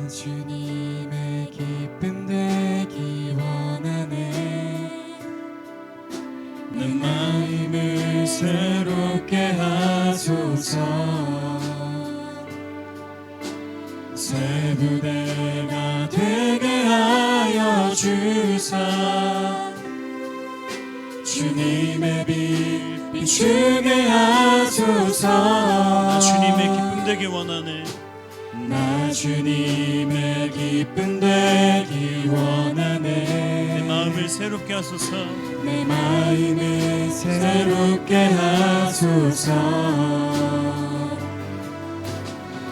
주님의 기쁨 되기 원하네. 내 마음을 새롭게 하소서. 새 부대가 되게 하여 주사 주님의 빛 비추게 하소서. 나 주님의 기쁨 되기 원하네. 나 주님의 기쁨 되기 원하네. 내 마음을 새롭게 하소서. 내 마음을 새롭게 하소서.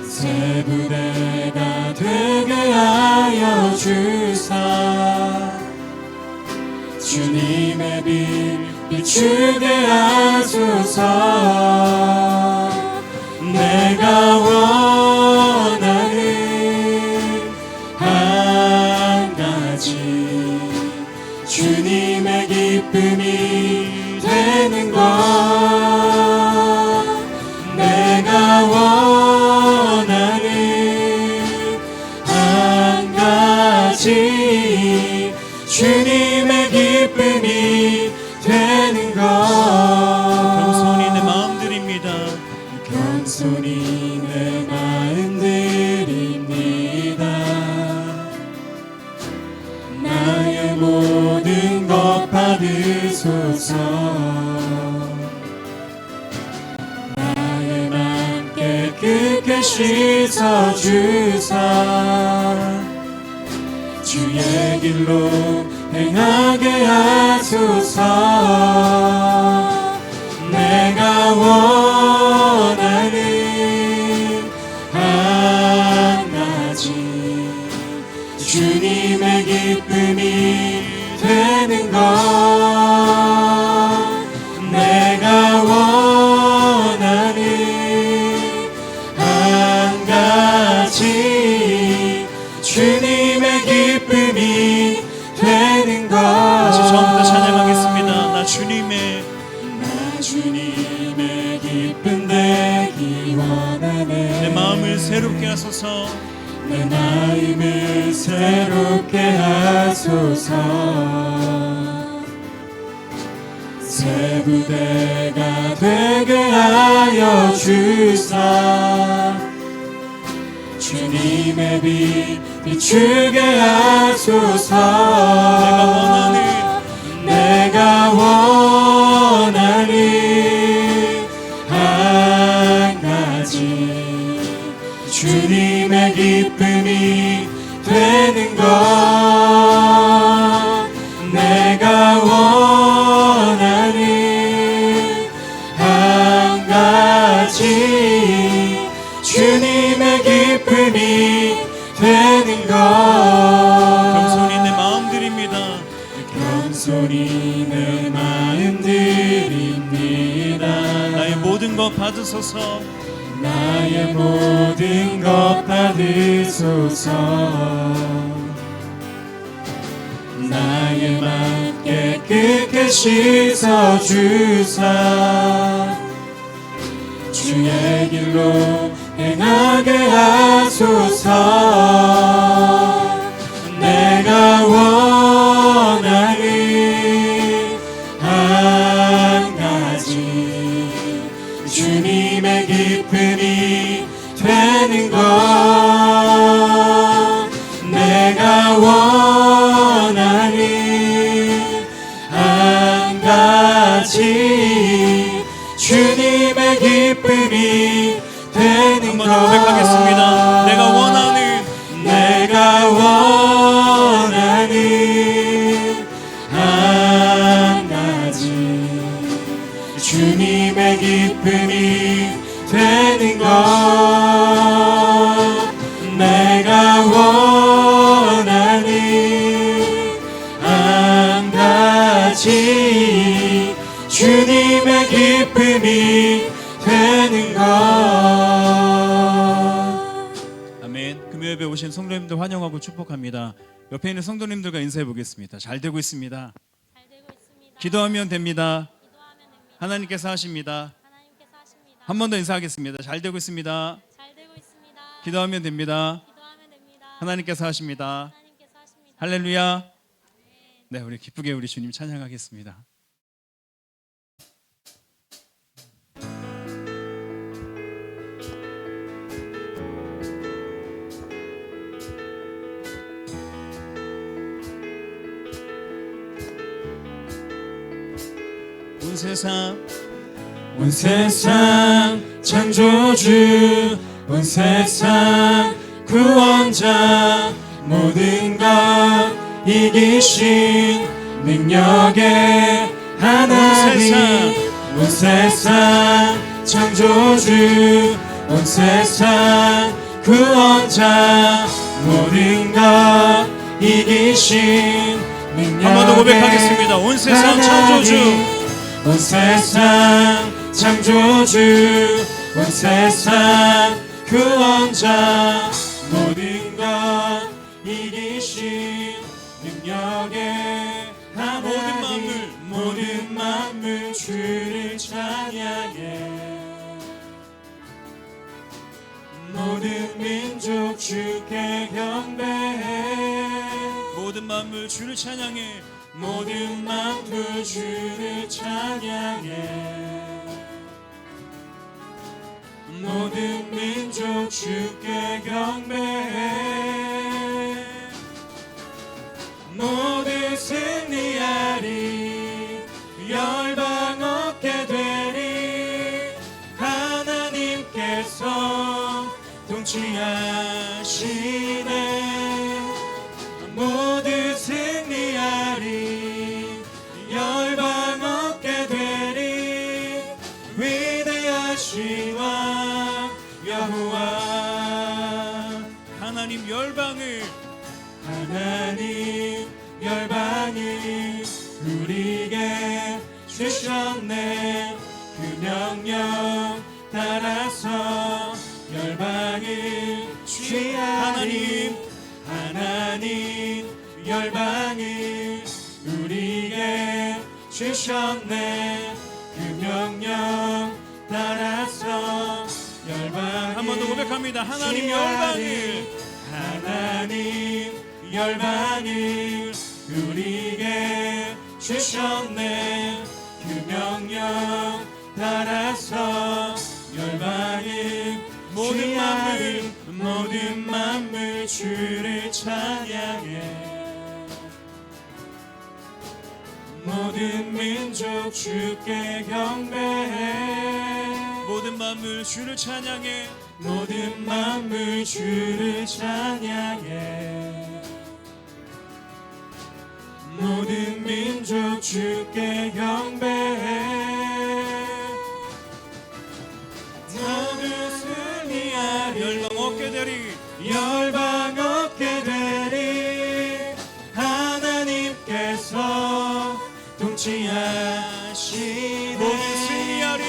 새 부대가 되게 하여 주사 주님의 빛 비추게 하소서. 내가 원하는 한 가지 주님의 기쁨이 되는 것. 내가 원하는 한 가지 주님의 기쁨이 되는 것. 겸손히 내 마음 드립니다. 겸손히 내 마음 드립니다. 나의 모든 것 받으소서. 나의 맘 깨끗게 씻어주사 주의 길로 행하게 하소서. 내가 원하는 한 가지 주님의 기쁨이 되는 것. 내가 원하는 한 가지 주님의 기쁨이 되는 것. 다시 처음부터 찬양하겠습니다. 나 주님의 기쁨 되기 원하네. 내 마음을 새롭게 하소서. 내 마음을 새롭게 하소서. 새 부대가 되게 하여 주사 주님의 빛 비추게 하소서. 내가 원하는 한 가지 주님의 기쁨이 되는 것. 내가 원하는 한 가지 주님의 기쁨이 되는 것. 겸손히 내 마음 드립니다. 겸손히 내 마음 드립니다. 나의 모든 것 받으소서. 나의 모든 것 받으소서. 나의 맘 깨끗게 씻어주사 주의 길로 행하게 하소서. 내가 원하는 한 가지 주님의 기쁨이 되는 것. 내가 원하는 한 가지 주님의 기쁨이 되는 것. 한번 고백하겠습니다. 내가 원하는 한 가지 주님의 기쁨이 되는 것. 내가 원하는 한 가지 주님의 기쁨이 되는 것. 아멘. 금요일에 오신 성도님들 환영하고 축복합니다. 옆에 있는 성도님들과 인사해 보겠습니다. 잘 되고 있습니다. 기도하면 됩니다. 하나님께서 하십니다. 한 번 더 인사하겠습니다. 잘 되고 있습니다. 기도하면 됩니다. 하나님께서 하십니다. 하나님께서 하십니다. 할렐루야. 네, 우리 기쁘게 우리 주님 찬양하겠습니다. 온 세상 창조주, 온 세상 구원자, 모든 것 이기신 능력의 하나님. 온 세상 창조주, 온 세상 구원자, 모든 것 이기신 능력의 한번 더 고백하겠습니다. 온 세상 창조주, 온 세상 창조주, 온 세상 구원자, 모든 것 이기신 능력의 하나님. 모든 만물 주를 찬양해. 모든 민족 주께 경배해. 모든 만물 주를 찬양해. 모든 만물 주를 찬양해. 모든 민족 주께 경배해. 모두 승리하리, 열방 얻게 되리. 하나님께서 통치하시네. 모두 승리하리, 열방 얻게 되리. 위대하신 왕 여호와. 하나님 열방을, 하나님 열방을 우리에게 주셨네. 그 명령 따라서 열방을 취하리. 하나님 열방을 우리에게 주셨네. 그 명령 따라서 열방을 한 번 더 고백합니다. 하나님 취하리. 열방을, 하나님 열방을 우리에게 주셨네. 그 명령 따라서 열방을 모든 만물, 모든 만물 주를 찬양해. 모든 민족 주께 경배해. 모든 만물 주를 찬양해. 모든 만물 주를 찬양해. 모든 민족 주께 경배해. 모두 승리하리, 열방 얻게 되리. 열방 얻게 되리. 하나님께서 통치하시네. 모두 승리하리,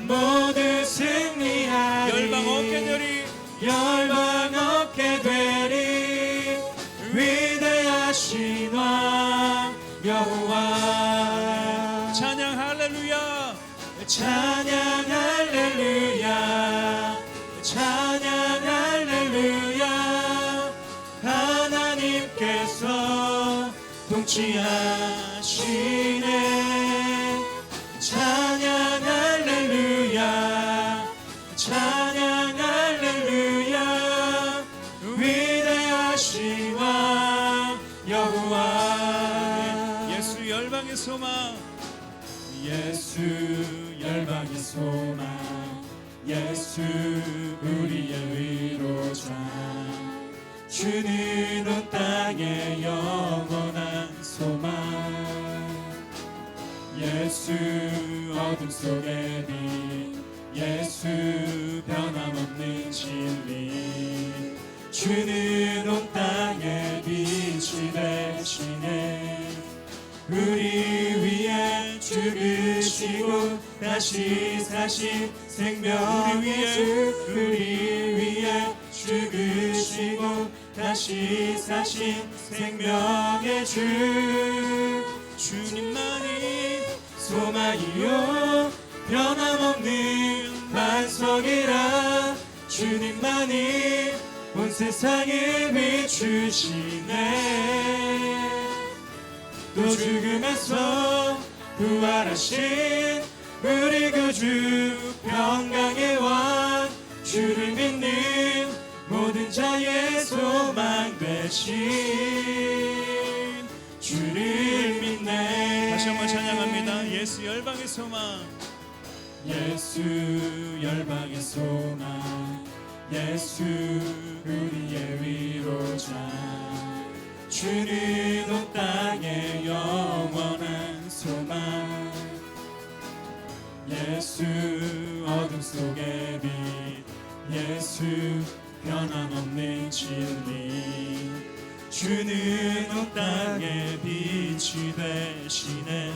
모두 승리하리, 열방 얻게 되리. 열방 얻게 되리. 위대하신 왕 여호와. 찬양 할렐루야. 찬양 할렐루야. 찬양 할렐루야. 하나님께서 통치하시네. 찬양 할렐루야. 찬양 할렐루야. 위대하신 왕 여호와. 예수 열방의 소망, 예수 열방의 소망. 예수 우리의 위로자. 주는 온 땅의 영원한 소망. 예수 어둠 속의 빛. 예수 변함없는 진리. 주는 온 땅의 빛이 되시네. 우리 위에 죽으시고 다시 사신 생명의 주. 우리 위에 죽으시고 다시 사신 생명의 주. 주님만이 소망이요 변함없는 반석이라. 주님만이 온 세상에 비추시네. 또 죽음에서 부활하신 우리 구주 평강의 왕, 주를 믿는 모든 자의 소망 되신 주를 믿네. 다시 한번 찬양합니다. 예수 열방의 소망, 예수 열방의 소망, 예수 우리의 위로자, 주는 온 땅의 영원한 소망. 예수 어둠 속의 빛, 예수 변함없는 진리, 주는 온 땅의 빛이 되시네.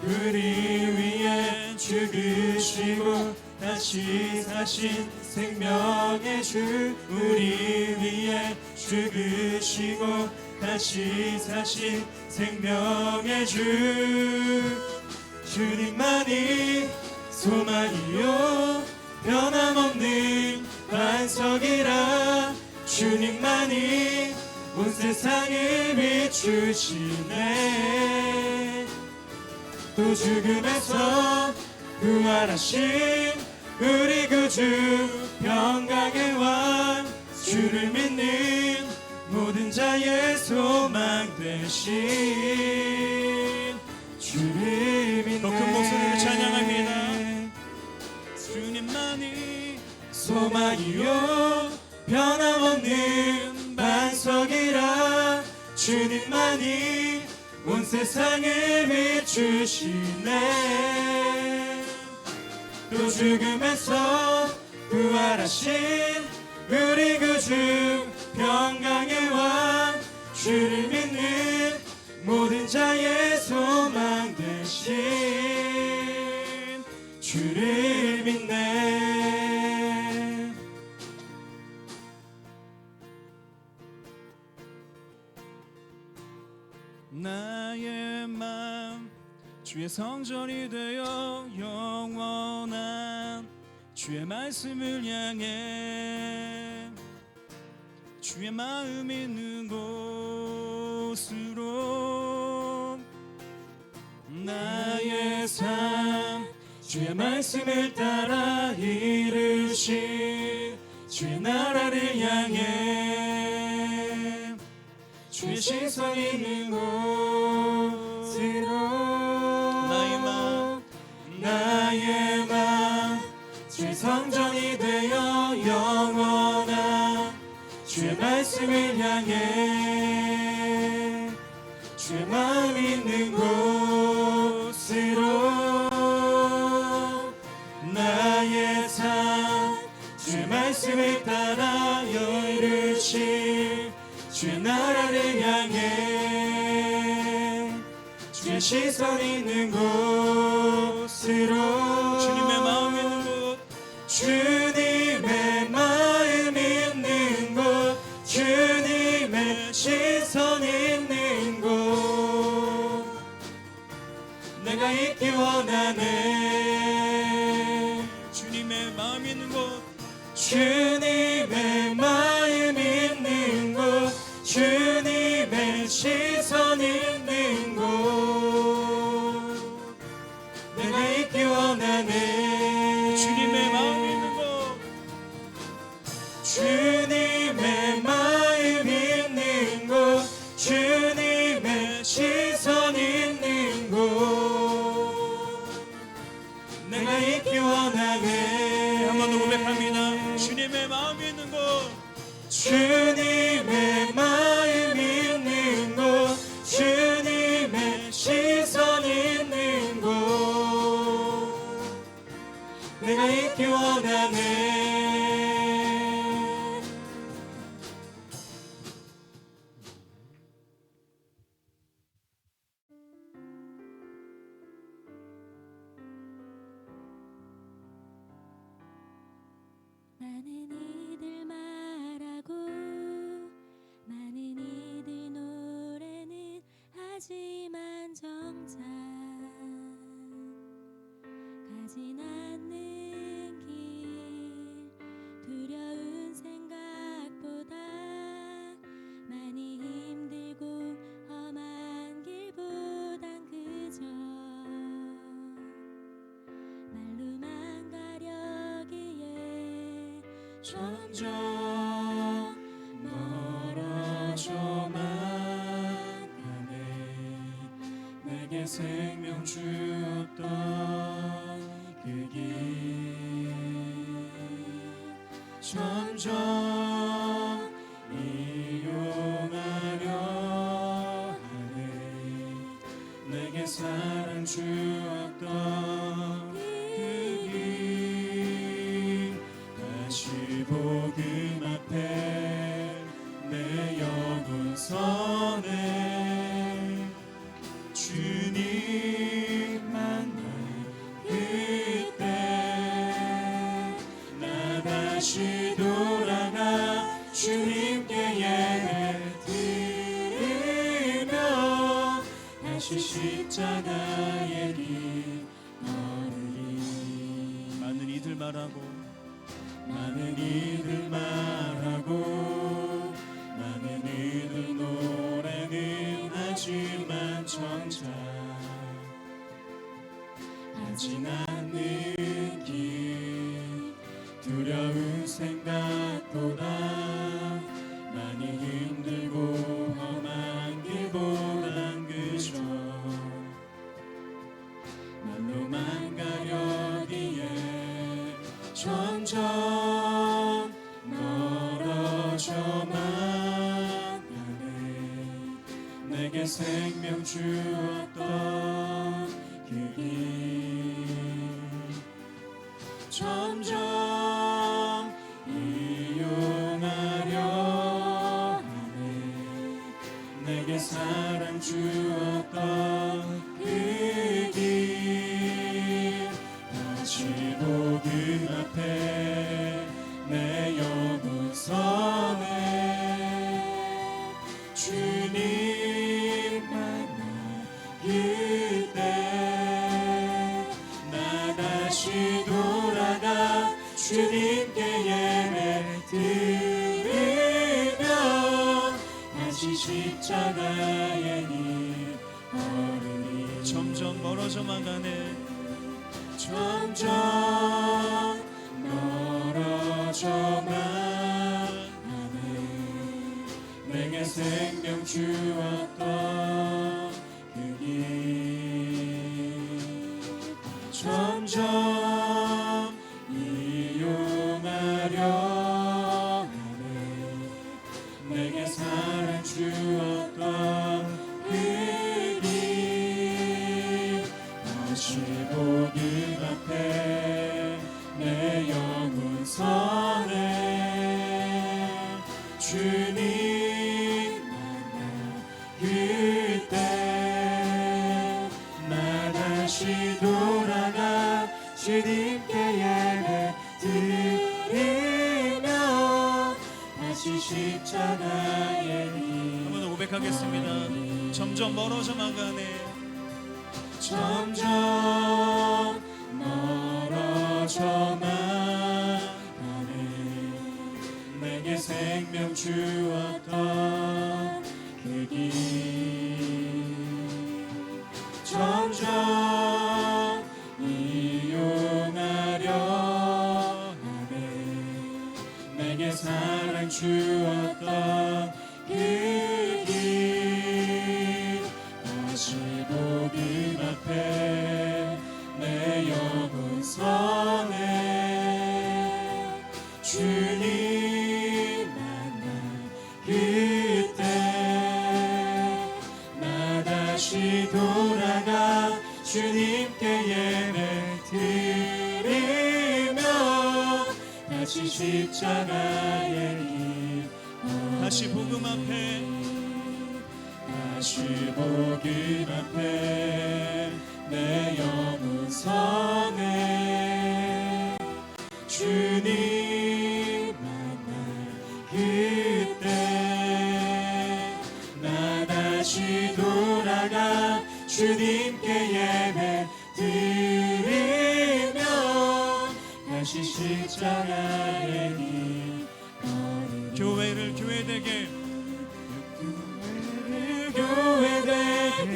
우리 위에 죽으시고 다시 사신 생명의 주, 우리 위에 죽으시고 다시 사신 생명의 주, 주님만이 소망이요 변함없는 반석이라, 주님만이 온 세상을 비추시네. 또 죽음에서 부활하신 우리 구주 평강의 왕, 주를 믿는 모든 자의 소망 되신 주를 믿네. 더 큰 목소리로 찬양합니다. 주님만이 소망이요 변함없는 반석이라, 주님만이 온 세상을 비추시네. 또 죽음에서 부활하신 우리 구주 평강의 왕, 주를 믿는 모든 자의 소망 되신 주를 믿네. 나의 맘 주의 성전이 되어 영원한 주의 말씀을 향해 주의 마음 있는 곳으로, 나의 삶 주의 말씀을 따라 이루신 주의 나라를 향해 주의 시선 있는 곳으로, 나의 맘 주의 성전이 되어 영원한 주의 말씀을 향해 주의 마음 있는 곳으로, 나의 삶 주의 말씀을 따라 이루신 주의 나라를 향해 주의 시선 있는 곳으로, 주님의 마음 있는 곳, 주님의 마음 있는 곳, 주님의 시선 있는 곳, 내가 있기 원하네. 주님의 마음 있는 곳, 주님의 마음 있는 곳, 주님의 시선 있는 곳, 내가 있기 원하네. 주님의 마음 있는 곳, 주님의 마음 있는 곳, 주님의 시선 있는 곳, 내가 있기 원하네. 한 번 더 고백합니다. 주님의 마음 있는 곳, 주님의 마음 있는 곳, 주님의 시선 있는 곳, 내가 있기 원하네. 많은 이들 말하고 많은 이들 노래는 하지만 정작 가진 않는 길, 두려운 생각 점점 멀어져만 가네. 내게 생명 주었던 그 길 점점 이용하려 하네. 내게 사랑 주었던 그 길 다시 복음 앞에 내 영혼 서네. 주님 만나 그때 나 다시 돌아가 주님께 예배 드리며 다시 십자가의 길 걸으리. 많은 이들 말하고 많은 이들 말하고 많은 이들 노래는 하지만 정작 하진 않는 길 두려운 생각보다 많이 힘들고 험한 길보단 그저 말로만 가려기에 점점 멀어져만 가네. 내게 생명 주었던 그 길 점점 이용하려 하네. 내게 사랑 주었던 그 길 다시 복음 앞에 내 영혼 서네. 주님 만나 그때 나 다시 돌아가 주님께 예배 드리며 다시 십자가의 길 걸으리. 점점 멀어져만 가네. 점점 멀어져만 가네. 내게 생명 주었던 그 길 점점 이용하려 하네. 내게 사랑 주었던 그 길 다시 복음 앞에 내 영혼 서네. 주님 만나 그때 나 다시 돌아가 주님께 예배 드리며 다시 십자가의 길 한번 더 고백하겠습니다. 점점 멀어져만 가네. 점점 멀어져만 가네. 내게 생명 주었던 그 길 점점 이용하려 하네. 내게 사랑 주었던 그 길 다시 복음 앞에 내 영혼 서네. 주님 만나 그때 나 다시 돌아가 주님께 예배 드리며 다시 십자가의 길 다시 복음 앞에 다시 복음 앞에 내 영혼 서네. 주님 만나 그때 나 다시 돌아가 주님께 예배 드리며 다시 십자가의 길 걸으리. 교회를 교회되게 교회되게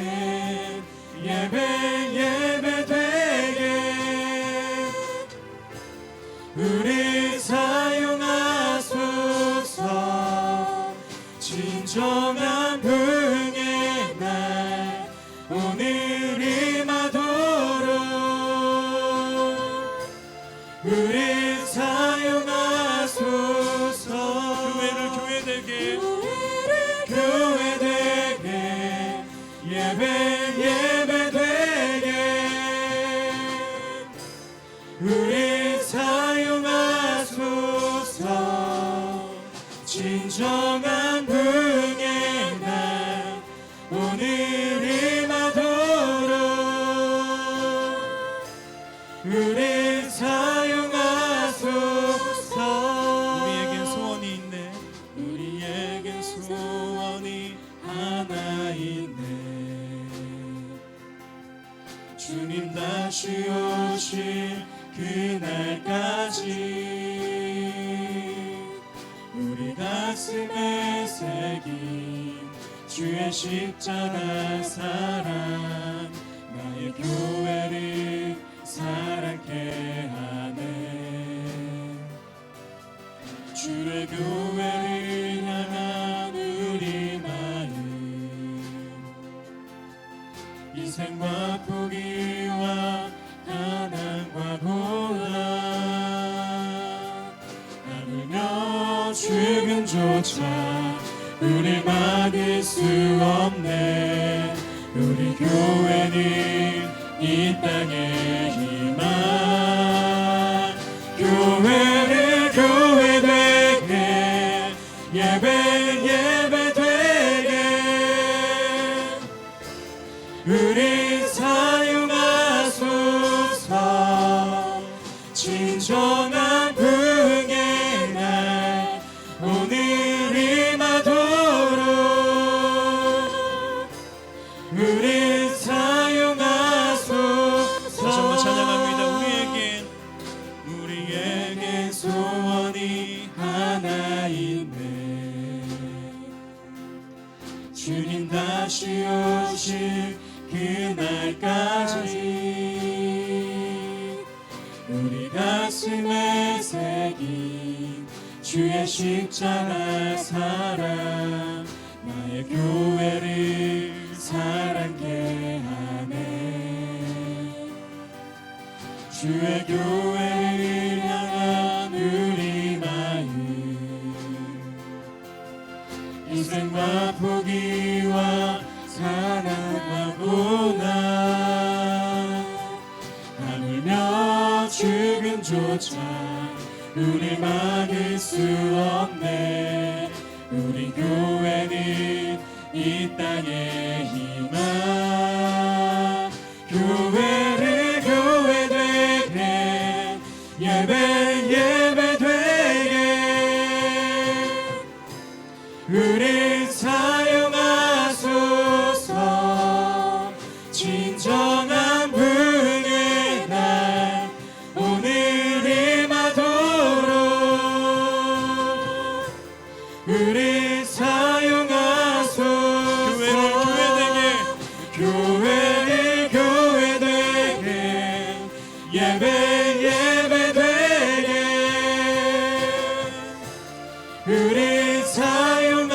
예배되게 우리 사용할 진정한 부흥의 날 오늘 임하도록 우리 사용하소서. 교회를 교회되게 교회되게 예배되게 우리 사용하소서. 진정한 부흥의 날 오늘 임하도록 우리 사용하소서. 우리에겐 소원이 있네. 우리에겐 소원이 하나 있네. 주님 다시 오실 그날까지 우리 가슴에 새긴 주의 십자가 사랑 나의 교회를 사랑케 하네. 주의 교회를 향한 우리 마음 희생과 포기와 가난과 고난 하물며 죽음조차 우릴 막을 수 없네. 우리 교회는 이 땅의 희망. 교회를 교회되게 예배되게 우리 사용하소서. 진정한 부흥의 날 오늘 임하도록 우리 사용하소서. 다시 한번 찬양합니다. 우리에겐 소원이 하나 있네. 주님 다시 오실 그날까지 우리 가슴에 새긴 주의 십자가 사랑 나의 교회를 사랑케 하네. 주의 교회를 향한 우리 마음 희생과 포기와 사랑과 고난 하물며 죽음조차 우리 막을 수 없네. 우리 교회는 이 땅의 희망. 교회를 교회되게 예배되게 우리 사용하소서. 진정한 부흥의 날 오늘 임하도록 우리 사용하소서. 교회를 교회되게 예배되게 우리 사용하소서.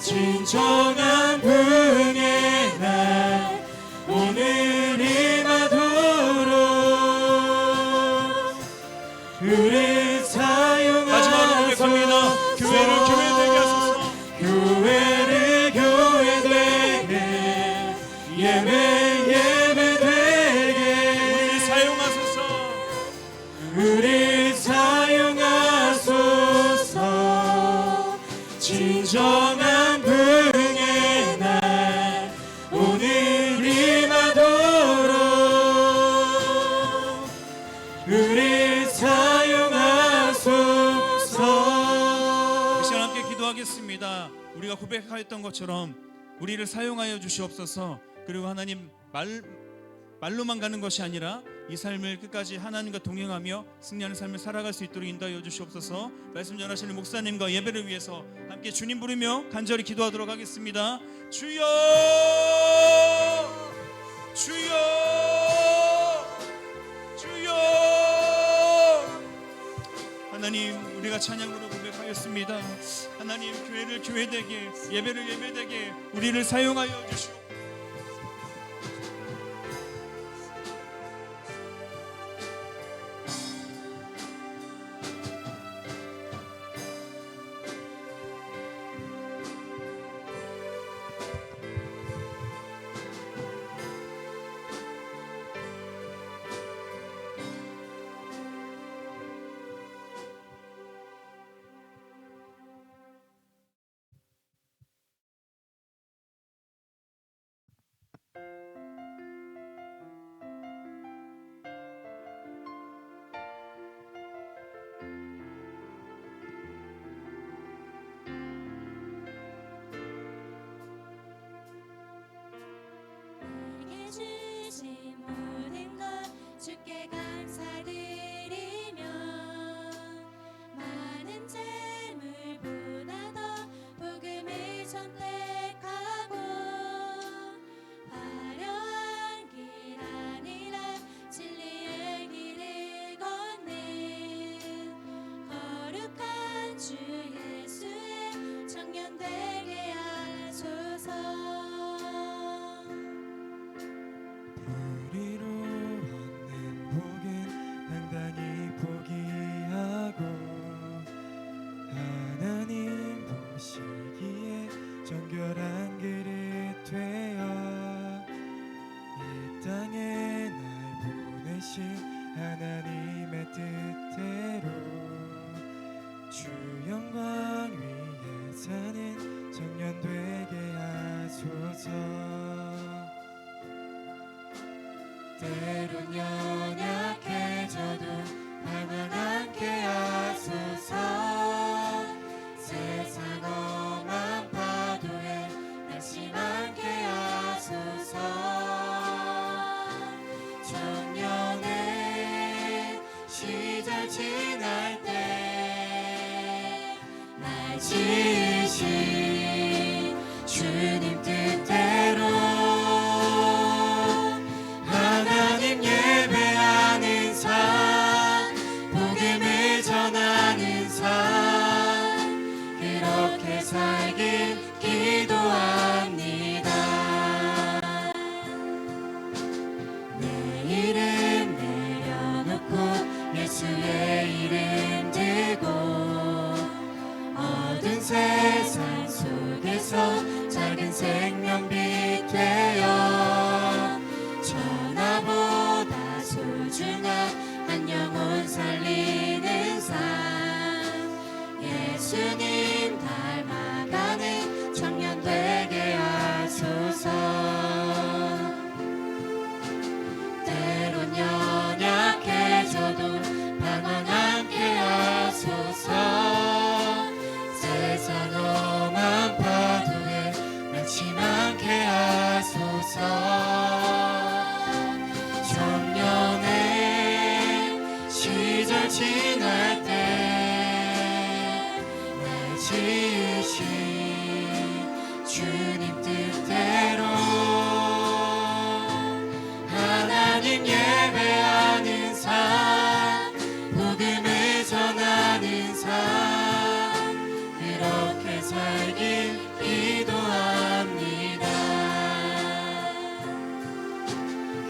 진정한 부흥의 날 오늘 임하도록 우리 사용하소서. 마지막으로 고백합니다. 교회를 교회되게 하소서. 교회를 교회되게 예배되게 우리 사용하소서. 우리 사용하소서. 진정한 부흥의 날 오늘 임하도록 우리 사용하소서. 이 시간 함께 기도하겠습니다. 우리가 고백하였던 것처럼 우리를 사용하여 주시옵소서. 그리고 하나님 말로만 가는 것이 아니라 이 삶을 끝까지 하나님과 동행하며 승리하는 삶을 살아갈 수 있도록 인도하여 주시옵소서. 말씀 전하시는 목사님과 예배를 위해서 함께 주님 부르며 간절히 기도하도록 하겠습니다. 주여 주여 주여. 하나님, 우리가 찬양으로 고백하였습니다. 하나님, 교회를 교회되게, 예배를 예배되게 우리를 사용하여 주시옵소서. 내게 주신 모든 것 주께 감사드리며 많은 재물보다 더 복음을 선택하고 화려한 길 아니라 진리의 길을 걷는 거룩한 주 예수의 청년 되게 하소서. 우리로 얻는 복은 당당히 포기하고 하나님 보시기에 정결한 그릇 되어 이 땅에 날 보내신 하나님의 뜻대로 주 영광 위에 사는 청년 되게 하소서. 때론 연약해져도 방황하게 하소서. 세상 험한 파도에 낙심하게 하소서. 청년의 시절 지날 때 날 지으신 주님 뜻대로 하나님 예배하는 삶, 복음을 전하는 삶, 그렇게 살길 기도합니다. 내 이름 내려놓고 예수의 이름 들고 어두운 세상 속에서 작은 생명빛 되어 천하보다 소중한 한 영혼 살리는 삶, 예수님 닮아가는 청년 되게 하소서. 때론 연약해져도 방황하게 하소서. 세상 험한 파도에 낙심하게 하소서. 청년의 시절 지날 때 날 지으신 주님 뜻대로 하나님 예배하는 삶, 복음을 전하는 삶, 그렇게 살길 기도합니다.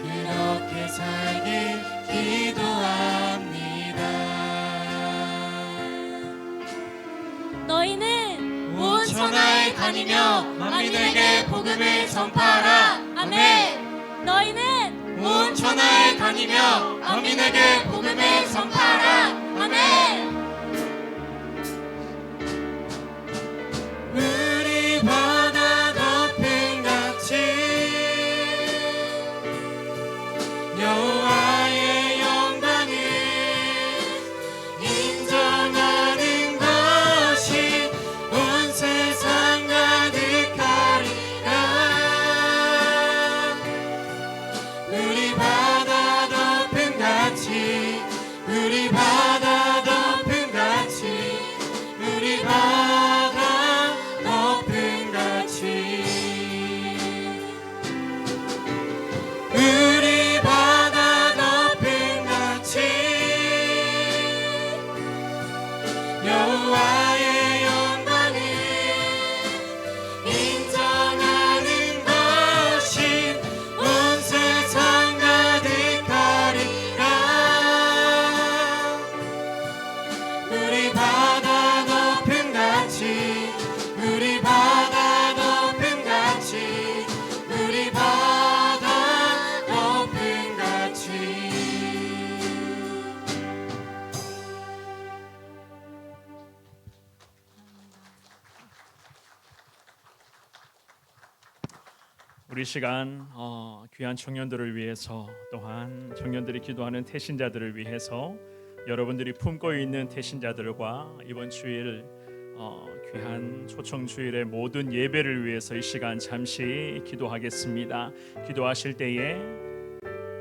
그렇게 살길 기도합니다. 너희는 온 천하에 다니며 만민에게 복음을 전파하라. 아멘. 너희는 온 천하에 다니며 만민에게 복음을 전파하라. 아멘. 우리 바다 덮은 같이 여호와의 영광을 인정하는 것이 온 세상 가득하리라. 우리 바다 덮은 같이 여호와의 영광을 인정하는 것이 온 세상 가득하리라. 우리 바다 높음 같이 우리 바다 높음 같이 우리 바다 높음 같이. 우리 시간 귀한 청년들을 위해서, 또한 청년들이 기도하는 태신자들을 위해서, 여러분들이 품고 있는 태신자들과 이번 주일 귀한 초청주일의 모든 예배를 위해서 이 시간 잠시 기도하겠습니다. 기도하실 때에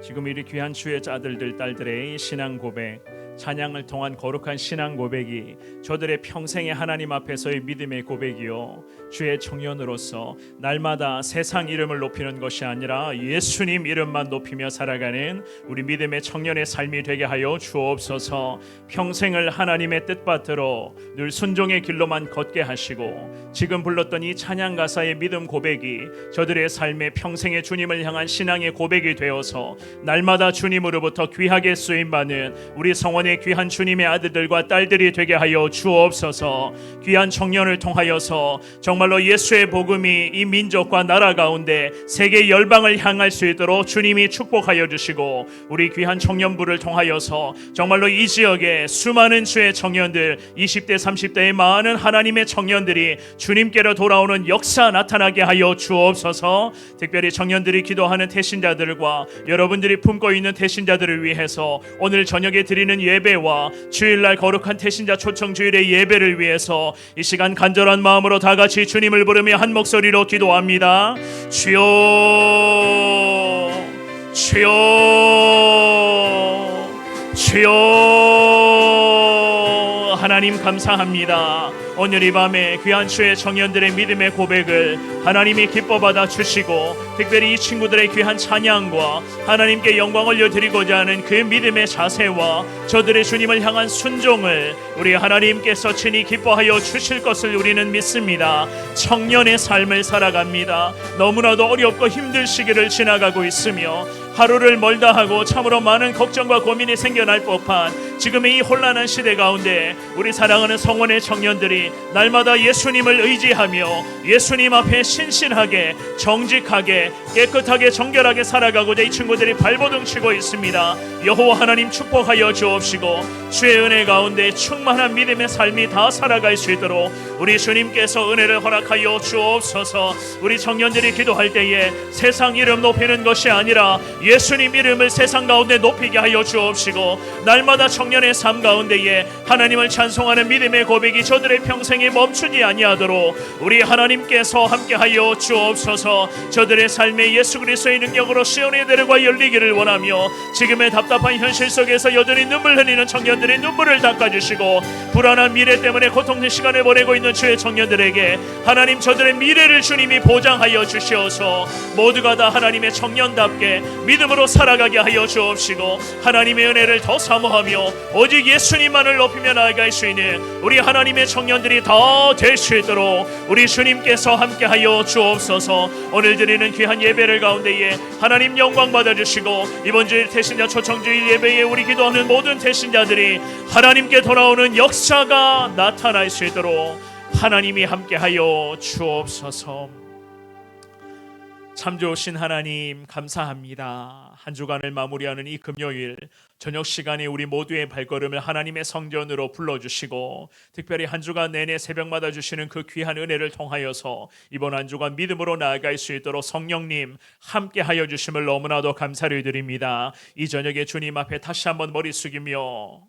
지금 이 귀한 주의 아들들 딸들의 신앙 고백, 찬양을 통한 거룩한 신앙 고백이 저들의 평생의 하나님 앞에서의 믿음의 고백이요, 주의 청년으로서 날마다 세상 이름을 높이는 것이 아니라 예수님 이름만 높이며 살아가는 우리 믿음의 청년의 삶이 되게 하여 주옵소서. 평생을 하나님의 뜻받들어 늘 순종의 길로만 걷게 하시고, 지금 불렀던 이 찬양 가사의 믿음 고백이 저들의 삶의 평생의 주님을 향한 신앙의 고백이 되어서 날마다 주님으로부터 귀하게 쓰임받는 우리 성원의 귀한 주님의 아들들과 딸들이 되게 하여 주옵소서. 귀한 청년을 통하여서 정말로 예수의 복음이 이 민족과 나라 가운데 세계 열방을 향할 수 있도록 주님이 축복하여 주시고, 우리 귀한 청년부를 통하여서 정말로 이 지역에 수많은 주의 청년들, 20대 30대의 많은 하나님의 청년들이 주님께로 돌아오는 역사 나타나게 하여 주옵소서. 특별히 청년들이 기도하는 태신자들과 여러분들이 품고 있는 태신자들을 위해서 오늘 저녁에 드리는 예배와 주일날 거룩한 태신자 초청주일의 예배를 위해서 이 시간 간절한 마음으로 다 같이 주님을 부르며 한 목소리로 기도합니다. 주여, 주여, 주여. 하나님 감사합니다. 오늘 이 밤에 귀한 주의 청년들의 믿음의 고백을 하나님이 기뻐 받아 주시고, 특별히 이 친구들의 귀한 찬양과 하나님께 영광 올려드리고자 하는 그 믿음의 자세와 저들의 주님을 향한 순종을 우리 하나님께서 친히 기뻐하여 주실 것을 우리는 믿습니다. 청년의 삶을 살아갑니다. 너무나도 어렵고 힘들 시기를 지나가고 있으며 하루를 멀다 하고 참으로 많은 걱정과 고민이 생겨날 법한 지금의 이 혼란한 시대 가운데 우리 사랑하는 성원의 청년들이 날마다 예수님을 의지하며 예수님 앞에 신실하게 정직하게 깨끗하게 정결하게 살아가고자 이 친구들이 발버둥 치고 있습니다. 여호와 하나님 축복하여 주옵시고, 주의 은혜 가운데 충만한 믿음의 삶이 다 살아갈 수 있도록 우리 주님께서 은혜를 허락하여 주옵소서. 우리 청년들이 기도할 때에 세상 이름 높이는 것이 아니라 예수님 이름을 세상 가운데 높이게 하여 주옵시고, 날마다 청년의 삶 가운데에 하나님을 찬송하는 믿음의 고백이 저들의 평생에 멈추지 아니하도록 우리 하나님께서 함께하여 주옵소서. 저들의 삶에 예수 그리스도의 능력으로 시온의 대로가 열리기를 원하며, 지금의 답답한 현실 속에서 여전히 눈물 흘리는 청년들의 눈물을 닦아주시고, 불안한 미래 때문에 고통된 시간을 보내고 있는 주의 청년들에게 하나님 저들의 미래를 주님이 보장하여 주시어서 모두가 다 하나님의 청년답게 믿음으로 살아가게 하여 주옵시고, 하나님의 은혜를 더 사모하며 오직 예수님만을 높이며 나아갈 수 있는 우리 하나님의 청년들이 다 될 수 있도록 우리 주님께서 함께하여 주옵소서. 오늘 드리는 귀한 예배를 가운데에 하나님 영광 받아주시고, 이번 주일 태신자 초청주일 예배에 우리 기도하는 모든 태신자들이 하나님께 돌아오는 역사가 나타날 수 있도록 하나님이 함께하여 주옵소서. 참 좋으신 하나님 감사합니다. 한 주간을 마무리하는 이 금요일 저녁 시간에 우리 모두의 발걸음을 하나님의 성전으로 불러주시고, 특별히 한 주간 내내 새벽마다 주시는 그 귀한 은혜를 통하여서 이번 한 주간 믿음으로 나아갈 수 있도록 성령님 함께하여 주심을 너무나도 감사를 드립니다. 이 저녁에 주님 앞에 다시 한번 머리 숙이며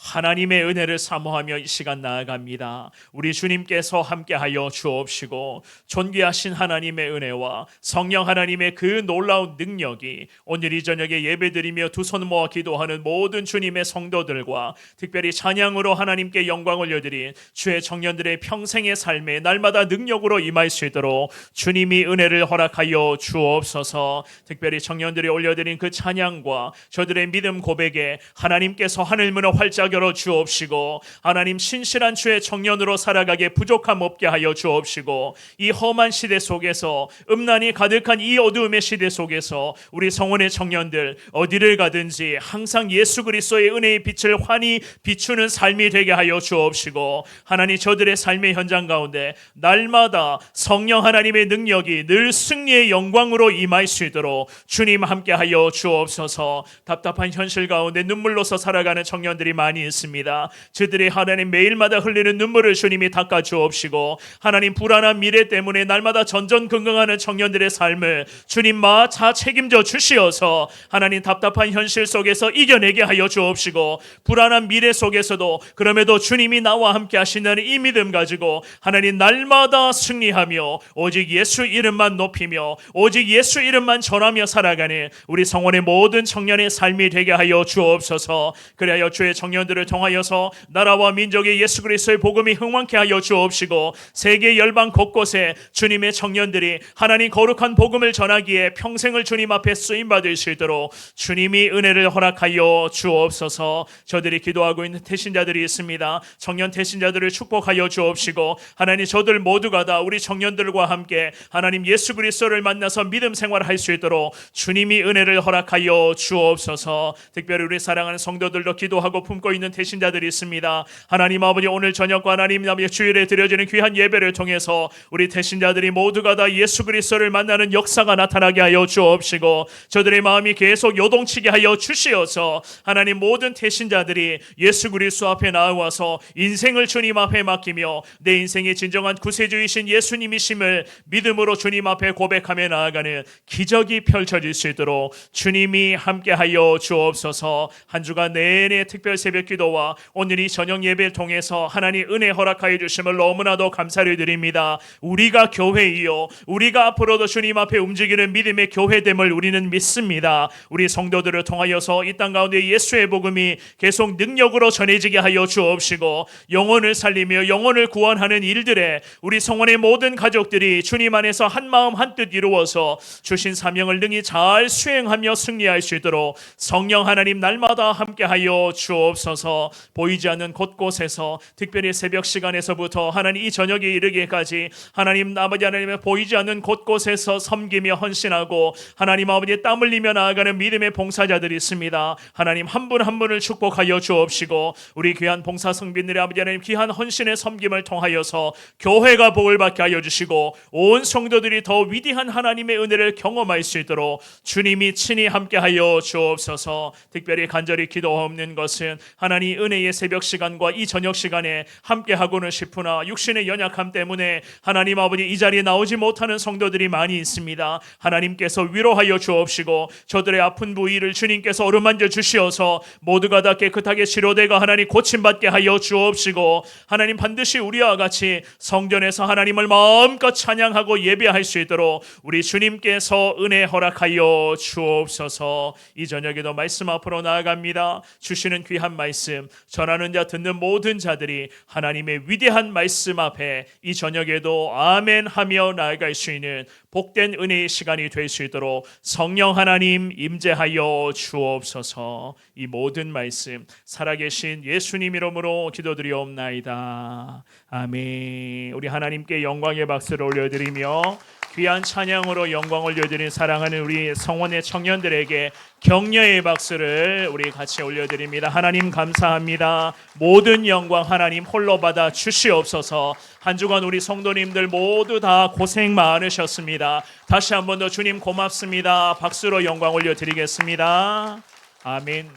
하나님의 은혜를 사모하며 이 시간 나아갑니다. 우리 주님께서 함께하여 주옵시고, 존귀하신 하나님의 은혜와 성령 하나님의 그 놀라운 능력이 오늘 이 저녁에 예배드리며 두 손 모아 기도하는 모든 주님의 성도들과 특별히 찬양으로 하나님께 영광 올려드린 주의 청년들의 평생의 삶에 날마다 능력으로 임할 수 있도록 주님이 은혜를 허락하여 주옵소서. 특별히 청년들이 올려드린 그 찬양과 저들의 믿음 고백에 하나님께서 하늘 문을 활짝 하여 주옵시고 하나님 신실한 주의 청년으로 살아가게 부족함 없게 하여 주옵시고 이 험한 시대 속에서 음란이 가득한 이 어두움의 시대 속에서 우리 성원의 청년들 어디를 가든지 항상 예수 그리스도의 은혜의 빛을 환히 비추는 삶이 되게 하여 주옵시고 하나님 저들의 삶의 현장 가운데 날마다 성령 하나님의 능력이 늘 승리의 영광으로 임할 수 있도록 주님 함께 하여 주옵소서. 답답한 현실 가운데 눈물로서 살아가는 청년들이 많이 있습니다. 저들이 하나님 매일마다 흘리는 눈물을 주님이 닦아 주옵시고 하나님 불안한 미래 때문에 날마다 전전긍긍하는 청년들의 삶을 주님 마차 책임져 주시어서 하나님 답답한 현실 속에서 이겨내게 하여 주옵시고 불안한 미래 속에서도 그럼에도 주님이 나와 함께 하시는 이 믿음 가지고 하나님 날마다 승리하며 오직 예수 이름만 높이며 오직 예수 이름만 전하며 살아가는 우리 성원의 모든 청년의 삶이 되게 하여 주옵소서. 그리하여 주의 청년들을 통하여서 나라와 민족의 예수 그리스도의 복음이 흥왕케 하여 주옵시고 세계 열방 곳곳에 주님의 청년들이 하나님 거룩한 복음을 전하기에 평생을 주님 앞에 쓰임 받을 수 있도록 주님이 은혜를 허락하여 주옵소서. 저들이 기도하고 있는 태신자들이 있습니다. 청년 태신자들을 축복하여 주옵시고 하나님 저들 모두가 다 우리 청년들과 함께 하나님 예수 그리스도를 만나서 믿음 생활할 수 있도록 주님이 은혜를 허락하여 주옵소서. 특별히 우리 사랑하는 성도들도 기도하고 품고 있는 태신자들이 있습니다. 하나님 아버지 오늘 저녁과 하나님 아버지 주일에 드려지는 귀한 예배를 통해서 우리 태신자들이 모두가 다 예수 그리스도를 만나는 역사가 나타나게 하여 주옵시고 저들의 마음이 계속 요동치게 하여 주시어서 하나님 모든 태신자들이 예수 그리스도 앞에 나와서 인생을 주님 앞에 맡기며 내 인생의 진정한 구세주이신 예수님이심을 믿음으로 주님 앞에 고백하며 나아가는 기적이 펼쳐질 수 있도록 주님이 함께하여 주옵소서. 한 주간 내내 특별 새벽 기도와 오늘 이 저녁 예배를 통해서 하나님 은혜 허락하여 주심을 너무나도 감사를 드립니다. 우리가 교회이요 우리가 앞으로도 주님 앞에 움직이는 믿음의 교회됨을 우리는 믿습니다. 우리 성도들을 통하여서 이 땅 가운데 예수의 복음이 계속 능력으로 전해지게 하여 주옵시고 영혼을 살리며 영혼을 구원하는 일들에 우리 성원의 모든 가족들이 주님 안에서 한 마음 한 뜻 이루어서 주신 사명을 능히 잘 수행하며 승리할 수 있도록 성령 하나님 날마다 함께하여 주옵소서. 보이지 않는 곳곳에서 특별히 새벽 시간에서부터 하나님 이 저녁에 이르기까지 하나님 아버지 하나님의 보이지 않는 곳곳에서 섬기며 헌신하고 하나님 아버지 땀 흘리며 나아가는 믿음의 봉사자들이 있습니다. 하나님 한 분 한 분을 축복하여 주옵시고 우리 귀한 봉사 성빈들의 아버지 하나님 귀한 헌신의 섬김을 통하여서 교회가 복을 받게 하여 주시고 온 성도들이 더 위대한 하나님의 은혜를 경험할 수 있도록 주님이 친히 함께하여 주옵소서. 특별히 간절히 기도하옵는 것은 하나님 은혜의 새벽 시간과 이 저녁 시간에 함께하고는 싶으나 육신의 연약함 때문에 하나님 아버지 이 자리에 나오지 못하는 성도들이 많이 있습니다. 하나님께서 위로하여 주옵시고 저들의 아픈 부위를 주님께서 어루만져 주시어서 모두가 다 깨끗하게 치료되고 하나님 고침받게 하여 주옵시고 하나님 반드시 우리와 같이 성전에서 하나님을 마음껏 찬양하고 예배할 수 있도록 우리 주님께서 은혜 허락하여 주옵소서. 이 저녁에도 말씀 앞으로 나아갑니다. 주시는 귀한 말씀 전하는 자 듣는 모든 자들이 하나님의 위대한 말씀 앞에 이 저녁에도 아멘 하며 나아갈 수 있는 복된 은혜의 시간이 될 수 있도록 성령 하나님 임재하여 주옵소서. 이 모든 말씀 살아계신 예수님 이름으로 기도드리옵나이다. 아멘. 우리 하나님께 영광의 박수를 올려드리며 귀한 찬양으로 영광 올려드린 사랑하는 우리 성원의 청년들에게 격려의 박수를 우리 같이 올려드립니다. 하나님 감사합니다. 모든 영광 하나님 홀로 받아 주시옵소서. 한 주간 우리 성도님들 모두 다 고생 많으셨습니다. 다시 한 번 더 주님 고맙습니다. 박수로 영광 올려드리겠습니다. 아멘.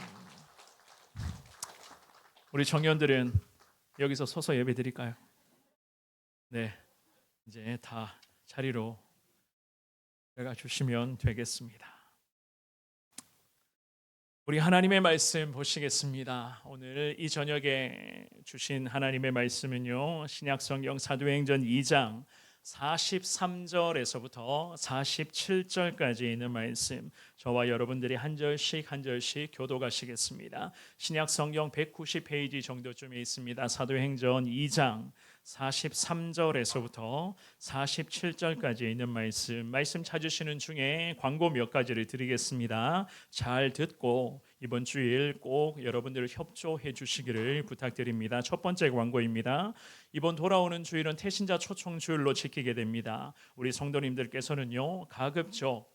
우리 청년들은 여기서 서서 예배 드릴까요? 네, 이제 다 자리로 들어가 주시면 되겠습니다. 우리 하나님의 말씀 보시겠습니다. 오늘 이 저녁에 주신 하나님의 말씀은요, 신약성경 사도행전 2장 43절에서부터 47절까지 있는 말씀, 저와 여러분들이 한 절씩 한 절씩 교독하시겠습니다. 신약성경 190페이지 정도쯤에 있습니다. 사도행전 2장 43절에서부터 47절까지 있는 말씀 찾으시는 중에 광고 몇 가지를 드리겠습니다. 잘 듣고 이번 주일 꼭 여러분들 협조해 주시기를 부탁드립니다. 첫 번째 광고입니다. 이번 돌아오는 주일은 태신자 초청 주일로 지키게 됩니다. 우리 성도님들께서는요 가급적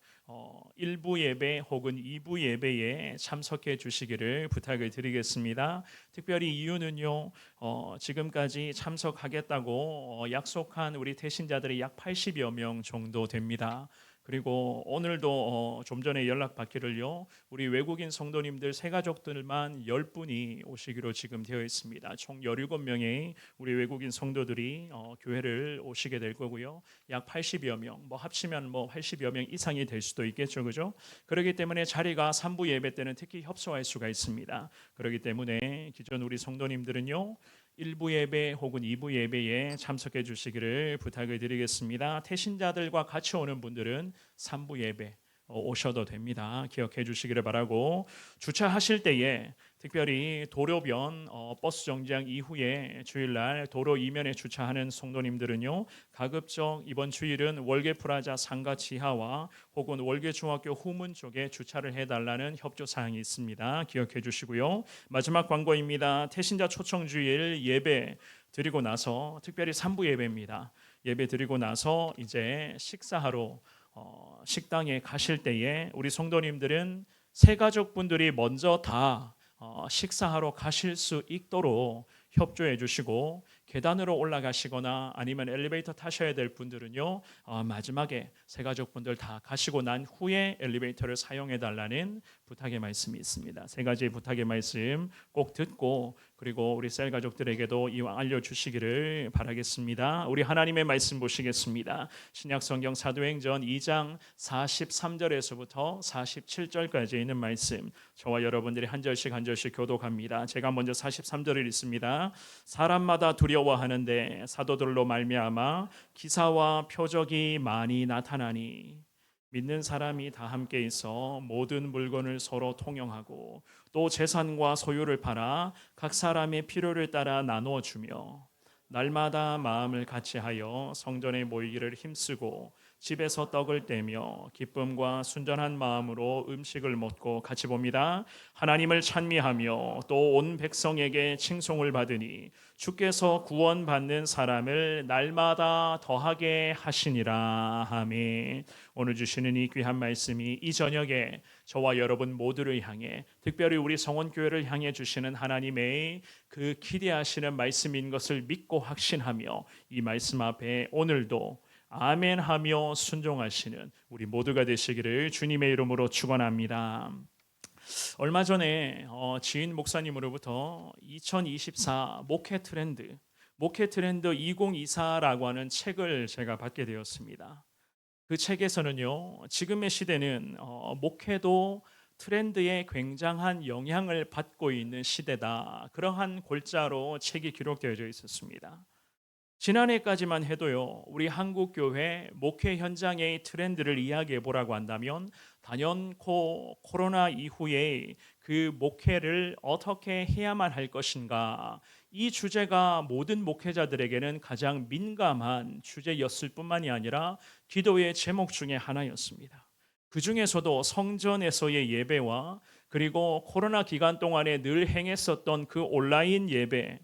1부 예배 혹은 2부 예배에 참석해 주시기를 부탁을 드리겠습니다. 특별히 이유는요 지금까지 참석하겠다고 약속한 우리 태신자들이 약 80여 명 정도 됩니다. 그리고 오늘도 좀 전에 연락받기를요 우리 외국인 성도님들 세 가족들만 10분이 오시기로 지금 되어 있습니다. 총 17명의 우리 외국인 성도들이 교회를 오시게 될 거고요. 약 80여 명, 합치면 80여 명 이상이 될 수도 있겠죠, 그죠? 그렇기 때문에 자리가 3부 예배 때는 특히 협소할 수가 있습니다. 그렇기 때문에 기존 우리 성도님들은요 1부 예배 혹은 2부 예배에 참석해 주시기를 부탁을 드리겠습니다. 태신자들과 같이 오는 분들은 3부 예배 오셔도 됩니다. 기억해 주시기를 바라고, 주차하실 때에 특별히 도로변 버스 정류장 이후에 주일날 도로 이면에 주차하는 성도님들은요 가급적 이번 주일은 월계 프라자 상가 지하와 혹은 월계 중학교 후문 쪽에 주차를 해달라는 협조 사항이 있습니다. 기억해 주시고요. 마지막 광고입니다. 태신자 초청 주일 예배 드리고 나서 특별히 3부 예배입니다. 예배 드리고 나서 이제 식사하러 식당에 가실 때에 우리 성도님들은 세 가족분들이 먼저 다 식사하러 가실 수 있도록 협조해 주시고, 계단으로 올라가시거나 아니면 엘리베이터 타셔야 될 분들은요 마지막에 세 가족분들 다 가시고 난 후에 엘리베이터를 사용해 달라는 부탁의 말씀이 있습니다. 세 가지 부탁의 말씀 꼭 듣고 그리고 우리 셀 가족들에게도 이왕 알려주시기를 바라겠습니다. 우리 하나님의 말씀 보시겠습니다. 신약성경 사도행전 2장 43절에서부터 47절까지 있는 말씀, 저와 여러분들이 한 절씩 한 절씩 교독합니다. 제가 먼저 43절을 읽습니다. 사람마다 두려워하는데 사도들로 말미암아 기사와 표적이 많이 나타나니 믿는 사람이 다 함께 있어 모든 물건을 서로 통용하고 또 재산과 소유를 팔아 각 사람의 필요를 따라 나누어 주며 날마다 마음을 같이하여 성전에 모이기를 힘쓰고 집에서 떡을 떼며 기쁨과 순전한 마음으로 음식을 먹고, 같이 봅니다. 하나님을 찬미하며 또 온 백성에게 칭송을 받으니 주께서 구원받는 사람을 날마다 더하게 하시니라. 아멘. 오늘 주시는 이 귀한 말씀이 이 저녁에 저와 여러분 모두를 향해, 특별히 우리 성원교회를 향해 주시는 하나님의 그 기대하시는 말씀인 것을 믿고 확신하며 이 말씀 앞에 오늘도 아멘하며 순종하시는 우리 모두가 되시기를 주님의 이름으로 축원합니다. 얼마 전에 지인 목사님으로부터 2024 목회 트렌드 2024라고 하는 책을 제가 받게 되었습니다. 그 책에서는요 지금의 시대는 목회도 트렌드에 굉장한 영향을 받고 있는 시대다, 그러한 골자로 책이 기록되어져 있었습니다. 지난해까지만 해도요 우리 한국교회 목회 현장의 트렌드를 이야기해 보라고 한다면 단연코 코로나 이후에 그 목회를 어떻게 해야만 할 것인가, 이 주제가 모든 목회자들에게는 가장 민감한 주제였을 뿐만이 아니라 기도의 제목 중에 하나였습니다. 그 중에서도 성전에서의 예배와 그리고 코로나 기간 동안에 늘 행했었던 그 온라인 예배,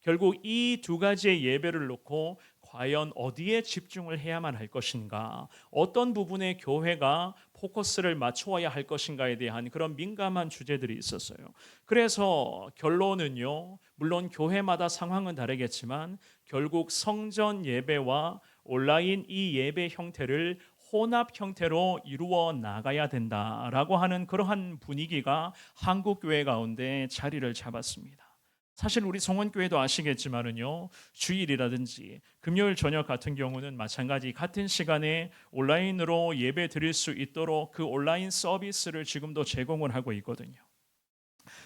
결국 이 두 가지의 예배를 놓고 과연 어디에 집중을 해야만 할 것인가, 어떤 부분에 교회가 포커스를 맞추어야 할 것인가에 대한 그런 민감한 주제들이 있었어요. 그래서 결론은요, 물론 교회마다 상황은 다르겠지만 결국 성전 예배와 온라인 이 예배 형태를 혼합 형태로 이루어 나가야 된다라고 하는 그러한 분위기가 한국 교회 가운데 자리를 잡았습니다. 사실 우리 성원교회도 아시겠지만은요 주일이라든지 금요일 저녁 같은 경우는 마찬가지 같은 시간에 온라인으로 예배 드릴 수 있도록 그 온라인 서비스를 지금도 제공을 하고 있거든요.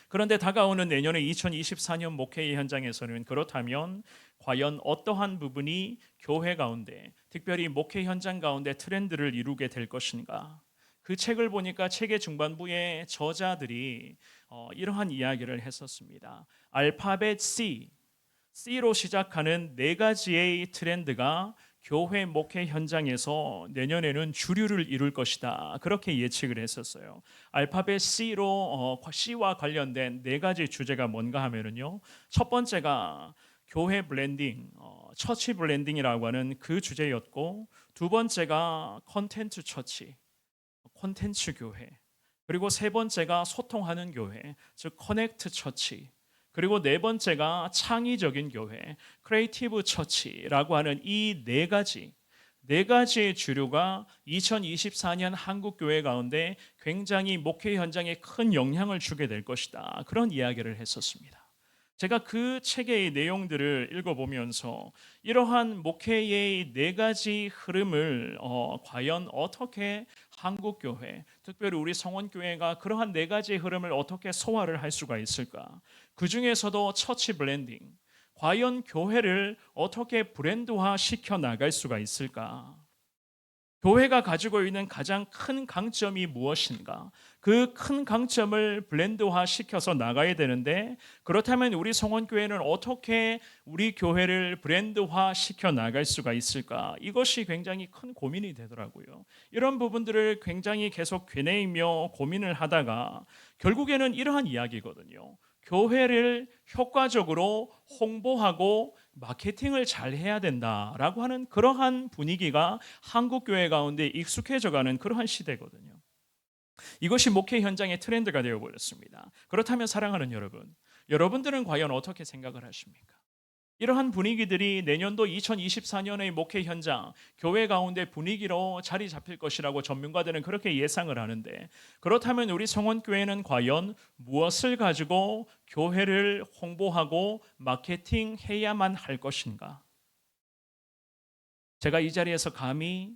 그런데 다가오는 내년에 2024년 목회의 현장에서는 그렇다면 과연 어떠한 부분이 교회 가운데 특별히 목회 현장 가운데 트렌드를 이루게 될 것인가, 그 책을 보니까 책의 중반부에 저자들이 이러한 이야기를 했었습니다. 알파벳 C로 시작하는 네 가지의 트렌드가 교회 목회 현장에서 내년에는 주류를 이룰 것이다. 그렇게 예측을 했었어요. 알파벳 C로 C와 관련된 네 가지 주제가 뭔가 하면은요. 첫 번째가 교회 블렌딩, 처치 블렌딩이라고 하는 그 주제였고, 두 번째가 컨텐츠 처치, 콘텐츠 교회, 그리고 세 번째가 소통하는 교회, 즉 커넥트 처치, 그리고 네 번째가 창의적인 교회, 크리에이티브 처치라고 하는 이 네 가지의 주류가 2024년 한국 교회 가운데 굉장히 목회 현장에 큰 영향을 주게 될 것이다. 그런 이야기를 했었습니다. 제가 그 책의 내용들을 읽어보면서 이러한 목회의 네 가지 흐름을 과연 어떻게 한국 교회, 특별히 우리 성원교회가 그러한 네 가지 흐름을 어떻게 소화를 할 수가 있을까? 그 중에서도 처치 블렌딩, 과연 교회를 어떻게 브랜드화 시켜 나갈 수가 있을까? 교회가 가지고 있는 가장 큰 강점이 무엇인가? 그 큰 강점을 블렌드화 시켜서 나가야 되는데, 그렇다면 우리 성원교회는 어떻게 우리 교회를 브랜드화 시켜 나갈 수가 있을까? 이것이 굉장히 큰 고민이 되더라고요. 이런 부분들을 굉장히 계속 되뇌이며 고민을 하다가 결국에는 이러한 이야기거든요. 교회를 효과적으로 홍보하고 마케팅을 잘 해야 된다라고 하는 그러한 분위기가 한국 교회 가운데 익숙해져가는 그러한 시대거든요. 이것이 목회 현장의 트렌드가 되어버렸습니다. 그렇다면 사랑하는 여러분, 여러분들은 과연 어떻게 생각을 하십니까? 이러한 분위기들이 내년도 2024년의 목회 현장, 교회 가운데 분위기로 자리 잡힐 것이라고 전문가들은 그렇게 예상을 하는데, 그렇다면 우리 성원교회는 과연 무엇을 가지고 교회를 홍보하고 마케팅해야만 할 것인가? 제가 이 자리에서 감히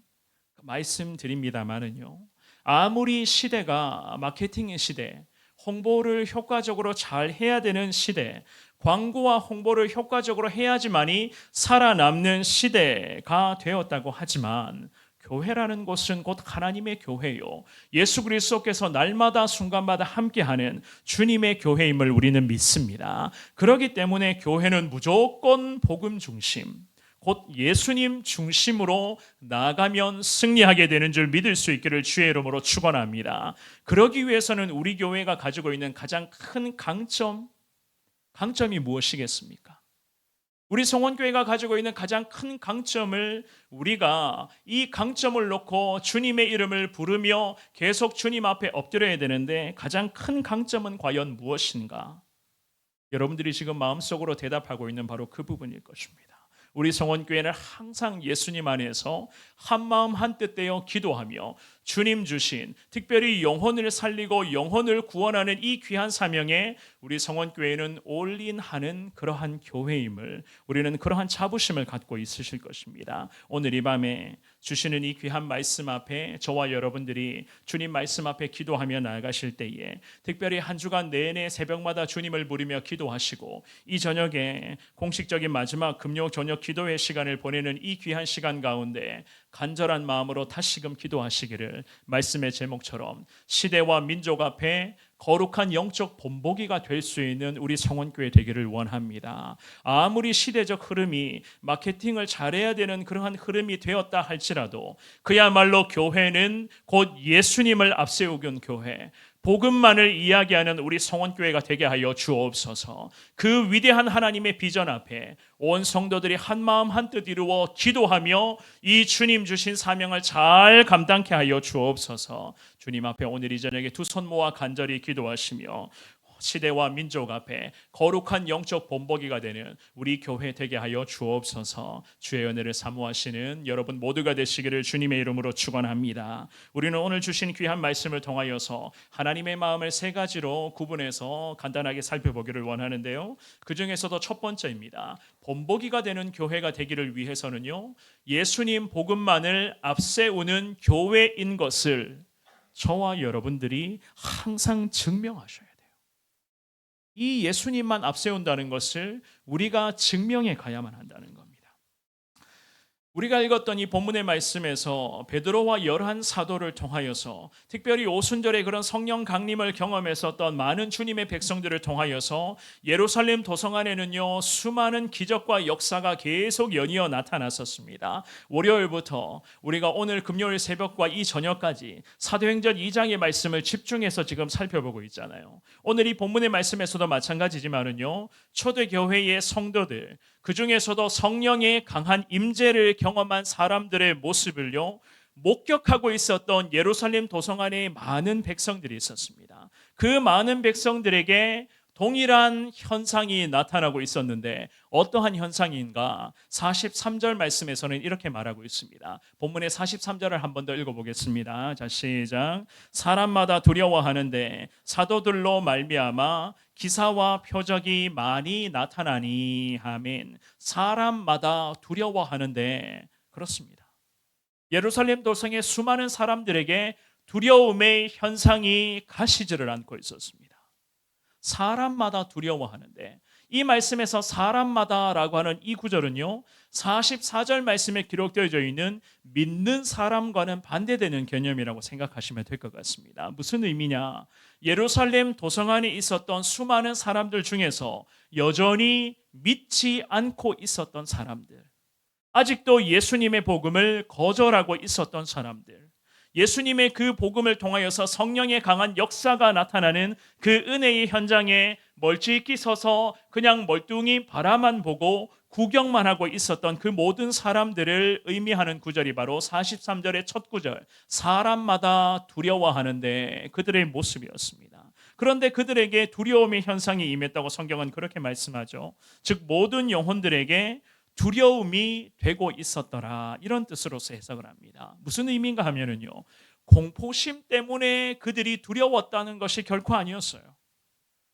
말씀드립니다마는요, 아무리 시대가 마케팅의 시대, 홍보를 효과적으로 잘 해야 되는 시대, 광고와 홍보를 효과적으로 해야지만이 살아남는 시대가 되었다고 하지만, 교회라는 곳은 곧 하나님의 교회요, 예수 그리스도께서 날마다 순간마다 함께하는 주님의 교회임을 우리는 믿습니다. 그렇기 때문에 교회는 무조건 복음 중심, 곧 예수님 중심으로 나아가면 승리하게 되는 줄 믿을 수 있기를 주의 이름으로 축원합니다. 그러기 위해서는 우리 교회가 가지고 있는 가장 큰 강점이 무엇이겠습니까? 우리 성원교회가 가지고 있는 가장 큰 강점을 우리가 이 강점을 놓고 주님의 이름을 부르며 계속 주님 앞에 엎드려야 되는데, 가장 큰 강점은 과연 무엇인가? 여러분들이 지금 마음속으로 대답하고 있는 바로 그 부분일 것입니다. 우리 성원교회는 항상 예수님 안에서 한마음 한뜻 되어 기도하며 주님 주신, 특별히 영혼을 살리고 영혼을 구원하는 이 귀한 사명에 우리 성원교회는 올인하는 그러한 교회임을, 우리는 그러한 자부심을 갖고 있으실 것입니다. 오늘 이 밤에 주시는 이 귀한 말씀 앞에 저와 여러분들이 주님 말씀 앞에 기도하며 나아가실 때에, 특별히 한 주간 내내 새벽마다 주님을 부르며 기도하시고 이 저녁에 공식적인 마지막 금요 저녁 기도회 시간을 보내는 이 귀한 시간 가운데 간절한 마음으로 다시금 기도하시기를, 말씀의 제목처럼 시대와 민족 앞에 거룩한 영적 본보기가 될 수 있는 우리 성원교회 되기를 원합니다. 아무리 시대적 흐름이 마케팅을 잘해야 되는 그러한 흐름이 되었다 할지라도, 그야말로 교회는 곧 예수님을 앞세우는 교회, 복음만을 이야기하는 우리 성원교회가 되게 하여 주옵소서. 그 위대한 하나님의 비전 앞에 온 성도들이 한마음 한뜻 이루어 기도하며 이 주님 주신 사명을 잘 감당케 하여 주옵소서. 주님 앞에 오늘 이 저녁에 두 손 모아 간절히 기도하시며 시대와 민족 앞에 거룩한 영적 본보기가 되는 우리 교회 되게 하여 주옵소서. 주의 은혜를 사모하시는 여러분 모두가 되시기를 주님의 이름으로 축원합니다. 우리는 오늘 주신 귀한 말씀을 통하여서 하나님의 마음을 세 가지로 구분해서 간단하게 살펴보기를 원하는데요, 그 중에서도 첫 번째입니다. 본보기가 되는 교회가 되기를 위해서는요, 예수님 복음만을 앞세우는 교회인 것을 저와 여러분들이 항상 증명하셔야 돼요. 이 예수님만 앞세운다는 것을 우리가 증명해 가야만 한다는 겁니다. 우리가 읽었던 이 본문의 말씀에서 베드로와 11 사도를 통하여서 특별히 오순절의 그런 성령 강림을 경험했었던 많은 주님의 백성들을 통하여서 예루살렘 도성 안에는요 수많은 기적과 역사가 계속 연이어 나타났었습니다. 월요일부터 우리가 오늘 금요일 새벽과 이 저녁까지 사도행전 2장의 말씀을 집중해서 지금 살펴보고 있잖아요. 오늘 이 본문의 말씀에서도 마찬가지지만은요 초대교회의 성도들, 그 중에서도 성령의 강한 임재를 경험한 사람들의 모습을요 목격하고 있었던 예루살렘 도성 안에 많은 백성들이 있었습니다. 그 많은 백성들에게 동일한 현상이 나타나고 있었는데 어떠한 현상인가? 43절 말씀에서는 이렇게 말하고 있습니다. 본문의 43절을 한 번 더 읽어보겠습니다. 자, 시작. 사람마다 두려워하는데 사도들로 말미암아 기사와 표적이 많이 나타나니. 아멘. 사람마다 두려워하는데, 그렇습니다. 예루살렘 도성의 수많은 사람들에게 두려움의 현상이 가시지를 않고 있었습니다. 사람마다 두려워하는데, 이 말씀에서 사람마다라고 하는 이 구절은요 44절 말씀에 기록되어져 있는 믿는 사람과는 반대되는 개념이라고 생각하시면 될 것 같습니다. 무슨 의미냐? 예루살렘 도성 안에 있었던 수많은 사람들 중에서 여전히 믿지 않고 있었던 사람들, 아직도 예수님의 복음을 거절하고 있었던 사람들, 예수님의 그 복음을 통하여서 성령의 강한 역사가 나타나는 그 은혜의 현장에 멀찍이 서서 그냥 멀뚱히 바라만 보고 구경만 하고 있었던 그 모든 사람들을 의미하는 구절이 바로 43절의 첫 구절, 사람마다 두려워하는데 그들의 모습이었습니다. 그런데 그들에게 두려움의 현상이 임했다고 성경은 그렇게 말씀하죠. 즉 모든 영혼들에게 두려움이 되고 있었더라, 이런 뜻으로서 해석을 합니다. 무슨 의미인가 하면은요 공포심 때문에 그들이 두려웠다는 것이 결코 아니었어요.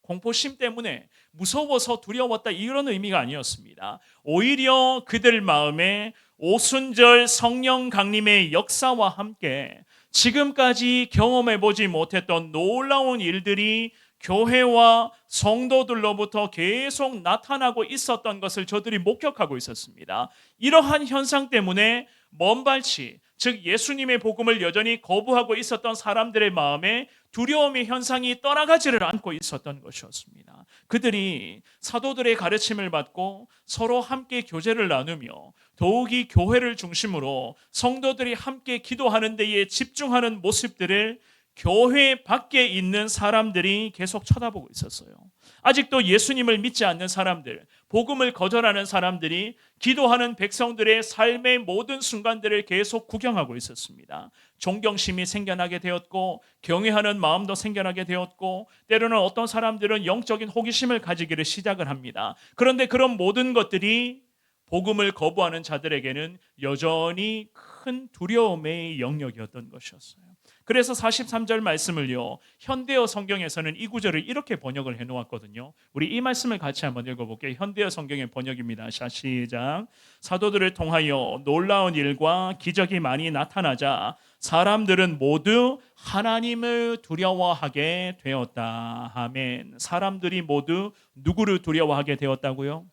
공포심 때문에 무서워서 두려웠다, 이런 의미가 아니었습니다. 오히려 그들 마음에 오순절 성령 강림의 역사와 함께 지금까지 경험해보지 못했던 놀라운 일들이 교회와 성도들로부터 계속 나타나고 있었던 것을 저들이 목격하고 있었습니다. 이러한 현상 때문에 먼발치, 즉 예수님의 복음을 여전히 거부하고 있었던 사람들의 마음에 두려움의 현상이 떠나가지를 않고 있었던 것이었습니다. 그들이 사도들의 가르침을 받고 서로 함께 교제를 나누며 더욱이 교회를 중심으로 성도들이 함께 기도하는 데에 집중하는 모습들을 교회 밖에 있는 사람들이 계속 쳐다보고 있었어요. 아직도 예수님을 믿지 않는 사람들, 복음을 거절하는 사람들이 기도하는 백성들의 삶의 모든 순간들을 계속 구경하고 있었습니다. 존경심이 생겨나게 되었고 경외하는 마음도 생겨나게 되었고 때로는 어떤 사람들은 영적인 호기심을 가지기를 시작을 합니다. 그런데 그런 모든 것들이 복음을 거부하는 자들에게는 여전히 큰 두려움의 영역이었던 것이었어요. 그래서 43절 말씀을요 현대어 성경에서는 이 구절을 이렇게 번역을 해놓았거든요. 우리 이 말씀을 같이 한번 읽어볼게요. 현대어 성경의 번역입니다. 자, 시작. 사도들을 통하여 놀라운 일과 기적이 많이 나타나자 사람들은 모두 하나님을 두려워하게 되었다. 아멘. 사람들이 모두 누구를 두려워하게 되었다고요?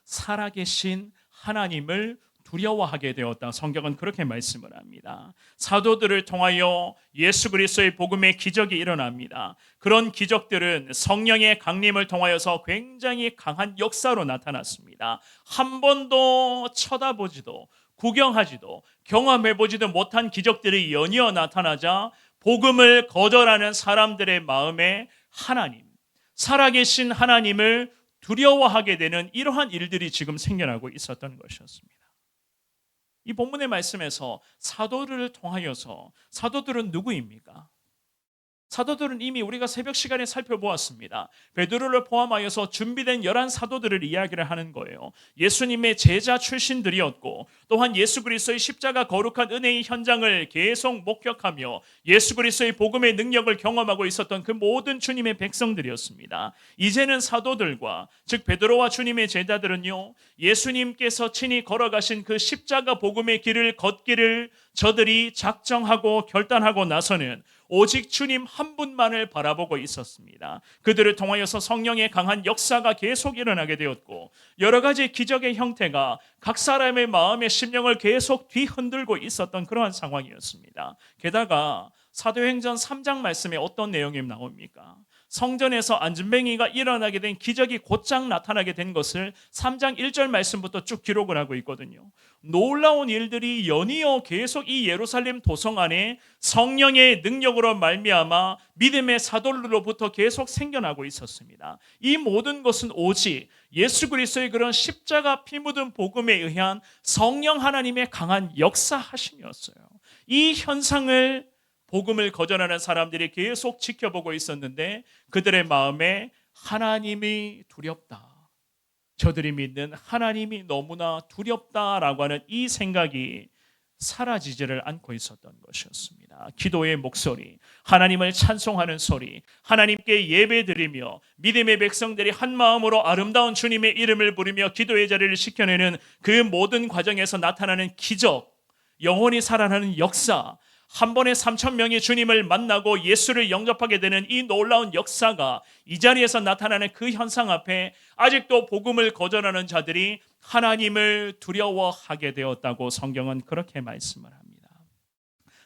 살아계신 하나님을 두려워하게 되었다. 성경은 그렇게 말씀을 합니다. 사도들을 통하여 예수 그리스도의 복음의 기적이 일어납니다. 그런 기적들은 성령의 강림을 통하여서 굉장히 강한 역사로 나타났습니다. 한 번도 쳐다보지도 구경하지도 경험해보지도 못한 기적들이 연이어 나타나자 복음을 거절하는 사람들의 마음에 하나님, 살아계신 하나님을 두려워하게 되는 이러한 일들이 지금 생겨나고 있었던 것이었습니다. 이 본문의 말씀에서 사도들을 통하여서, 사도들은 누구입니까? 사도들은 이미 우리가 새벽 시간에 살펴보았습니다. 베드로를 포함하여서 준비된 11 사도들을 이야기를 하는 거예요. 예수님의 제자 출신들이었고 또한 예수 그리스도의 십자가 거룩한 은혜의 현장을 계속 목격하며 예수 그리스도의 복음의 능력을 경험하고 있었던 그 모든 주님의 백성들이었습니다. 이제는 사도들과 즉 베드로와 주님의 제자들은요 예수님께서 친히 걸어가신 그 십자가 복음의 길을 걷기를 저들이 작정하고 결단하고 나서는 오직 주님 한 분만을 바라보고 있었습니다. 그들을 통하여서 성령의 강한 역사가 계속 일어나게 되었고 여러 가지 기적의 형태가 각 사람의 마음의 심령을 계속 뒤흔들고 있었던 그러한 상황이었습니다. 게다가 사도행전 3장 말씀에 어떤 내용이 나옵니까? 성전에서 안진뱅이가 일어나게 된 기적이 곧장 나타나게 된 것을 3장 1절 말씀부터 쭉 기록을 하고 있거든요. 놀라운 일들이 연이어 계속 이 예루살렘 도성 안에 성령의 능력으로 말미암아 믿음의 사도로부터 계속 생겨나고 있었습니다. 이 모든 것은 오직 예수 그리스도의 그런 십자가 피 묻은 복음에 의한 성령 하나님의 강한 역사하심이었어요. 이 현상을 복음을 거절하는 사람들이 계속 지켜보고 있었는데 그들의 마음에 하나님이 두렵다. 저들이 믿는 하나님이 너무나 두렵다라고 하는 이 생각이 사라지지를 않고 있었던 것이었습니다. 기도의 목소리, 하나님을 찬송하는 소리, 하나님께 예배드리며 믿음의 백성들이 한 마음으로 아름다운 주님의 이름을 부르며 기도의 자리를 지켜내는 그 모든 과정에서 나타나는 기적, 영혼이 살아나는 역사, 한 번에 3,000명이 주님을 만나고 예수를 영접하게 되는 이 놀라운 역사가 이 자리에서 나타나는 그 현상 앞에 아직도 복음을 거절하는 자들이 하나님을 두려워하게 되었다고 성경은 그렇게 말씀을 합니다.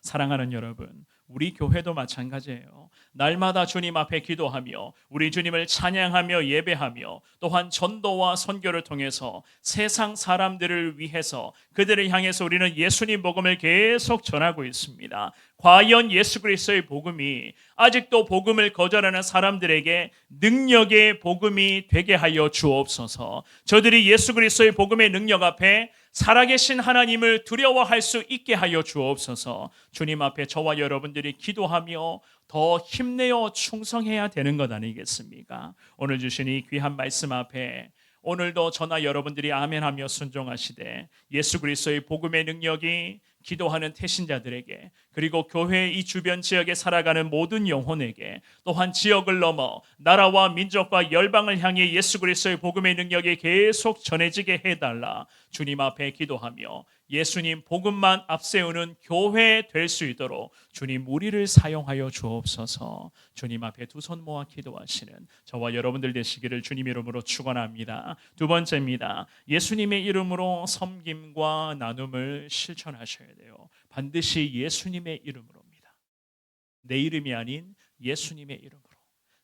사랑하는 여러분, 우리 교회도 마찬가지예요. 날마다 주님 앞에 기도하며 우리 주님을 찬양하며 예배하며 또한 전도와 선교를 통해서 세상 사람들을 위해서 그들을 향해서 우리는 예수님 복음을 계속 전하고 있습니다. 과연 예수 그리스도의 복음이 아직도 복음을 거절하는 사람들에게 능력의 복음이 되게 하여 주옵소서. 저들이 예수 그리스도의 복음의 능력 앞에 살아계신 하나님을 두려워할 수 있게 하여 주옵소서. 주님 앞에 저와 여러분들이 기도하며 더 힘내어 충성해야 되는 것 아니겠습니까? 오늘 주신 이 귀한 말씀 앞에 오늘도 저나 여러분들이 아멘하며 순종하시되 예수 그리스도의 복음의 능력이 기도하는 태신자들에게 그리고 교회 이 주변 지역에 살아가는 모든 영혼에게 또한 지역을 넘어 나라와 민족과 열방을 향해 예수 그리스도의 복음의 능력이 계속 전해지게 해달라 주님 앞에 기도하며 예수님 복음만 앞세우는 교회 될 수 있도록 주님 우리를 사용하여 주옵소서. 주님 앞에 두 손 모아 기도하시는 저와 여러분들 되시기를 주님 이름으로 축원합니다. 두 번째입니다. 예수님의 이름으로 섬김과 나눔을 실천하셔야 돼요. 반드시 예수님의 이름으로입니다. 내 이름이 아닌 예수님의 이름으로.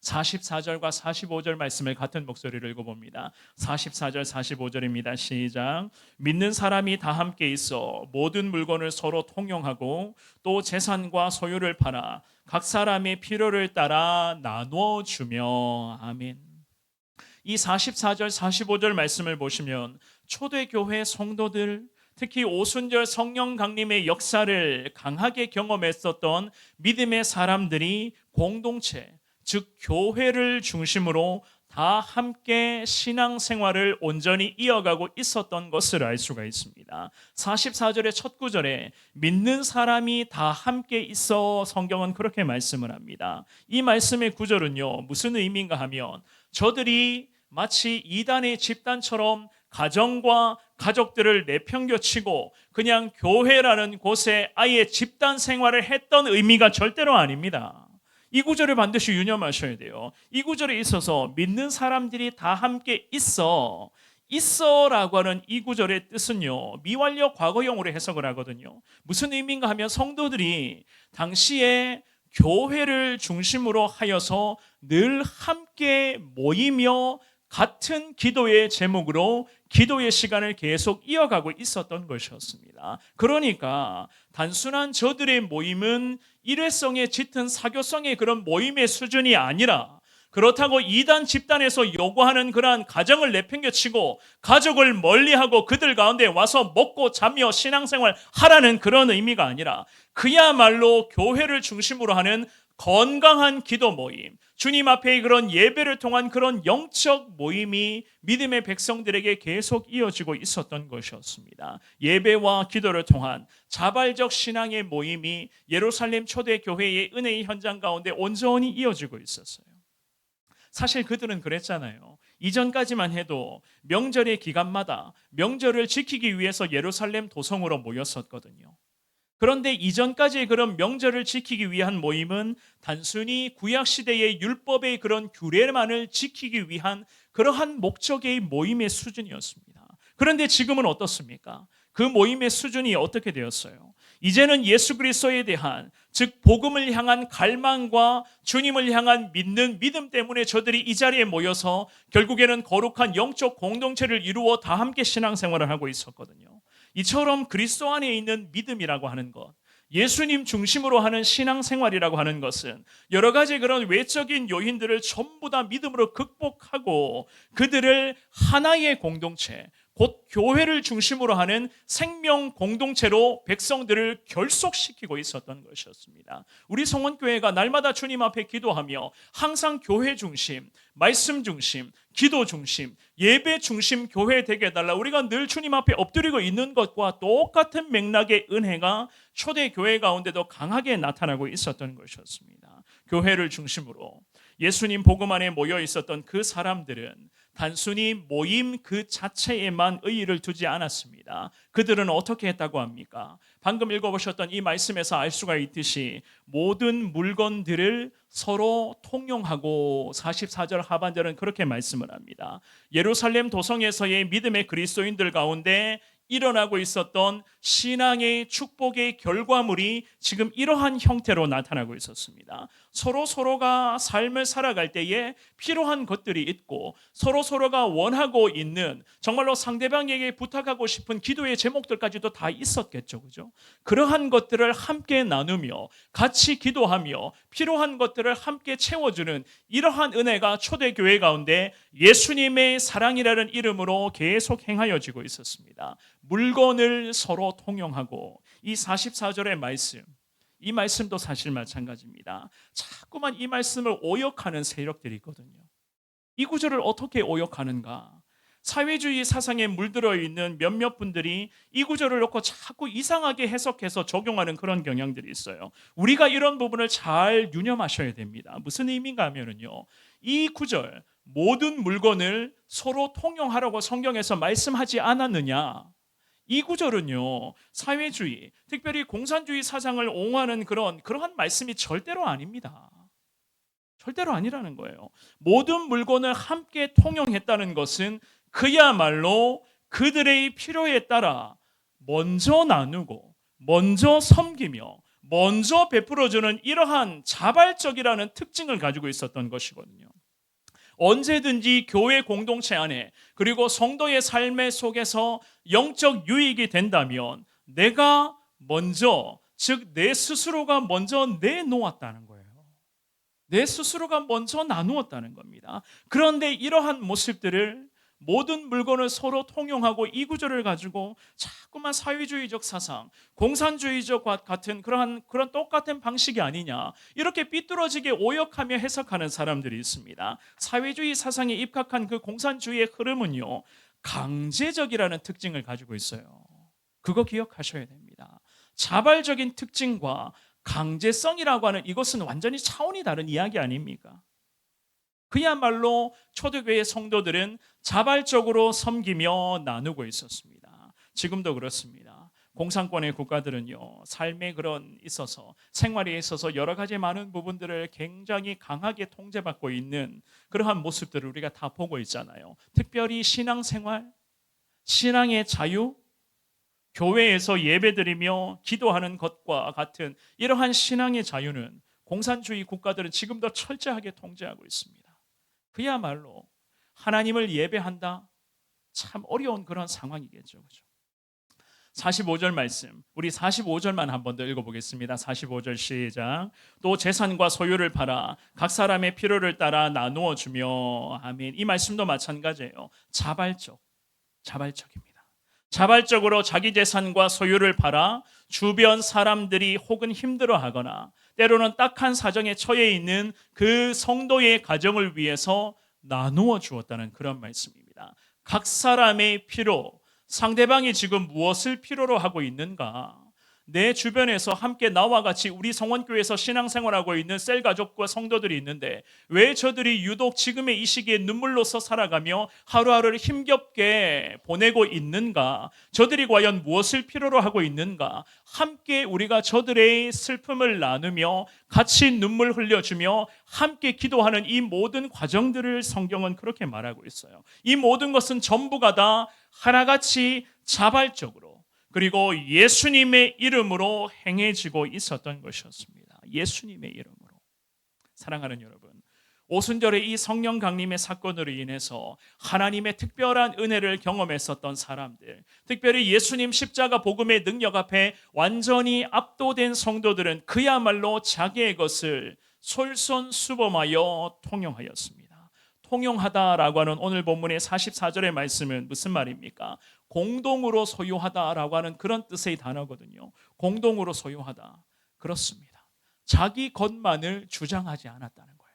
44절과 45절 말씀을 같은 목소리로 읽어봅니다. 44절 45절입니다. 시작. 믿는 사람이 다 함께 있어 모든 물건을 서로 통용하고 또 재산과 소유를 팔아 각 사람의 필요를 따라 나눠주며. 아멘. 이 44절 45절 말씀을 보시면 초대교회 성도들 특히 오순절 성령 강림의 역사를 강하게 경험했었던 믿음의 사람들이 공동체 즉 교회를 중심으로 다 함께 신앙생활을 온전히 이어가고 있었던 것을 알 수가 있습니다. 44절의 첫 구절에 믿는 사람이 다 함께 있어 성경은 그렇게 말씀을 합니다. 이 말씀의 구절은요 무슨 의미인가 하면 저들이 마치 이단의 집단처럼 가정과 가족들을 내팽겨치고 그냥 교회라는 곳에 아예 집단 생활을 했던 의미가 절대로 아닙니다. 이 구절을 반드시 유념하셔야 돼요. 이 구절에 있어서 믿는 사람들이 다 함께 있어라고 하는 이 구절의 뜻은요 미완료 과거형으로 해석을 하거든요. 무슨 의미인가 하면 성도들이 당시에 교회를 중심으로 하여서 늘 함께 모이며 같은 기도의 제목으로 기도의 시간을 계속 이어가고 있었던 것이었습니다. 그러니까 단순한 저들의 모임은 일회성에 짙은 사교성의 그런 모임의 수준이 아니라 그렇다고 이단 집단에서 요구하는 그러한 가정을 내팽겨치고 가족을 멀리하고 그들 가운데 와서 먹고 자며 신앙생활 하라는 그런 의미가 아니라 그야말로 교회를 중심으로 하는 건강한 기도 모임, 주님 앞에 그런 예배를 통한 그런 영적 모임이 믿음의 백성들에게 계속 이어지고 있었던 것이었습니다. 예배와 기도를 통한 자발적 신앙의 모임이 예루살렘 초대교회의 은혜의 현장 가운데 온전히 이어지고 있었어요. 사실 그들은 그랬잖아요. 이전까지만 해도 명절의 기간마다 명절을 지키기 위해서 예루살렘 도성으로 모였었거든요. 그런데 이전까지의 그런 명절을 지키기 위한 모임은 단순히 구약시대의 율법의 그런 규례만을 지키기 위한 그러한 목적의 모임의 수준이었습니다. 그런데 지금은 어떻습니까? 그 모임의 수준이 어떻게 되었어요? 이제는 예수 그리스도에 대한, 즉 복음을 향한 갈망과 주님을 향한 믿는 믿음 때문에 저들이 이 자리에 모여서 결국에는 거룩한 영적 공동체를 이루어 다 함께 신앙생활을 하고 있었거든요. 이처럼 그리스도 안에 있는 믿음이라고 하는 것, 예수님 중심으로 하는 신앙생활이라고 하는 것은 여러 가지 그런 외적인 요인들을 전부 다 믿음으로 극복하고 그들을 하나의 공동체, 곧 교회를 중심으로 하는 생명 공동체로 백성들을 결속시키고 있었던 것이었습니다. 우리 성원교회가 날마다 주님 앞에 기도하며 항상 교회 중심, 말씀 중심, 기도 중심, 예배 중심 교회 되게 해달라, 우리가 늘 주님 앞에 엎드리고 있는 것과 똑같은 맥락의 은혜가 초대 교회 가운데도 강하게 나타나고 있었던 것이었습니다. 교회를 중심으로 예수님 복음 안에 모여 있었던 그 사람들은 단순히 모임 그 자체에만 의의를 두지 않았습니다. 그들은 어떻게 했다고 합니까? 방금 읽어보셨던 이 말씀에서 알 수가 있듯이 모든 물건들을 서로 통용하고, 44절 하반절은 그렇게 말씀을 합니다. 예루살렘 도성에서의 믿음의 그리스도인들 가운데 일어나고 있었던 신앙의 축복의 결과물이 지금 이러한 형태로 나타나고 있었습니다. 서로가 삶을 살아갈 때에 필요한 것들이 있고 서로가 원하고 있는, 정말로 상대방에게 부탁하고 싶은 기도의 제목들까지도 다 있었겠죠. 그죠? 그러한 것들을 함께 나누며 같이 기도하며 필요한 것들을 함께 채워주는 이러한 은혜가 초대교회 가운데 예수님의 사랑이라는 이름으로 계속 행하여지고 있었습니다. 물건을 서로 통용하고, 이 44절의 말씀, 이 말씀도 사실 마찬가지입니다. 자꾸만 이 말씀을 오역하는 세력들이 있거든요. 이 구절을 어떻게 오역하는가? 사회주의 사상에 물들어 있는 몇몇 분들이 이 구절을 놓고 자꾸 이상하게 해석해서 적용하는 그런 경향들이 있어요. 우리가 이런 부분을 잘 유념하셔야 됩니다. 무슨 의미인가 하면요, 이 구절, 모든 물건을 서로 통용하라고 성경에서 말씀하지 않았느냐? 이 구절은요, 사회주의, 특별히 공산주의 사상을 옹호하는 그러한 말씀이 절대로 아닙니다. 절대로 아니라는 거예요. 모든 물건을 함께 통용했다는 것은 그야말로 그들의 필요에 따라 먼저 나누고, 먼저 섬기며, 먼저 베풀어주는 이러한 자발적이라는 특징을 가지고 있었던 것이거든요. 언제든지 교회 공동체 안에, 그리고 성도의 삶의 속에서 영적 유익이 된다면 내가 먼저, 즉 내 스스로가 먼저 내놓았다는 거예요. 내 스스로가 먼저 나누었다는 겁니다. 그런데 이러한 모습들을, 모든 물건을 서로 통용하고 이 구절을 가지고 자꾸만 사회주의적 사상, 공산주의적 같은 그런 똑같은 방식이 아니냐, 이렇게 삐뚤어지게 오역하며 해석하는 사람들이 있습니다. 사회주의 사상에 입각한 그 공산주의의 흐름은요, 강제적이라는 특징을 가지고 있어요. 그거 기억하셔야 됩니다. 자발적인 특징과 강제성이라고 하는 이것은 완전히 차원이 다른 이야기 아닙니까? 그야말로 초대교회 성도들은 자발적으로 섬기며 나누고 있었습니다. 지금도 그렇습니다. 공산권의 국가들은요, 삶에 있어서, 생활에 있어서 여러 가지 많은 부분들을 굉장히 강하게 통제받고 있는 그러한 모습들을 우리가 다 보고 있잖아요. 특별히 신앙생활, 신앙의 자유, 교회에서 예배드리며 기도하는 것과 같은 이러한 신앙의 자유는 공산주의 국가들은 지금도 철저하게 통제하고 있습니다. 그야말로 하나님을 예배한다, 참 어려운 그런 상황이겠죠. 그렇죠? 45절 말씀, 우리 45절만 한 번 더 읽어보겠습니다. 45절 시작. 또 재산과 소유를 팔아 각 사람의 필요를 따라 나누어 주며. 아멘. 이 말씀도 마찬가지예요. 자발적입니다. 자발적으로 자기 재산과 소유를 팔아 주변 사람들이 혹은 힘들어하거나 때로는 딱한 사정에 처해 있는 그 성도의 가정을 위해서 나누어 주었다는 그런 말씀입니다. 각 사람의 필요, 상대방이 지금 무엇을 필요로 하고 있는가, 내 주변에서 함께 나와 같이 우리 성원교회에서 신앙생활하고 있는 셀 가족과 성도들이 있는데 왜 저들이 유독 지금의 이 시기에 눈물로서 살아가며 하루하루를 힘겹게 보내고 있는가? 저들이 과연 무엇을 필요로 하고 있는가? 함께 우리가 저들의 슬픔을 나누며 같이 눈물 흘려주며 함께 기도하는 이 모든 과정들을 성경은 그렇게 말하고 있어요. 이 모든 것은 전부가 다 하나같이 자발적으로 그리고 예수님의 이름으로 행해지고 있었던 것이었습니다. 예수님의 이름으로. 사랑하는 여러분, 오순절의 이 성령 강림의 사건으로 인해서 하나님의 특별한 은혜를 경험했었던 사람들, 특별히 예수님 십자가 복음의 능력 앞에 완전히 압도된 성도들은 그야말로 자기의 것을 솔선수범하여 통용하였습니다. 통용하다라고 하는 오늘 본문의 44절의 말씀은 무슨 말입니까? 공동으로 소유하다라고 하는 그런 뜻의 단어거든요. 공동으로 소유하다. 그렇습니다. 자기 것만을 주장하지 않았다는 거예요.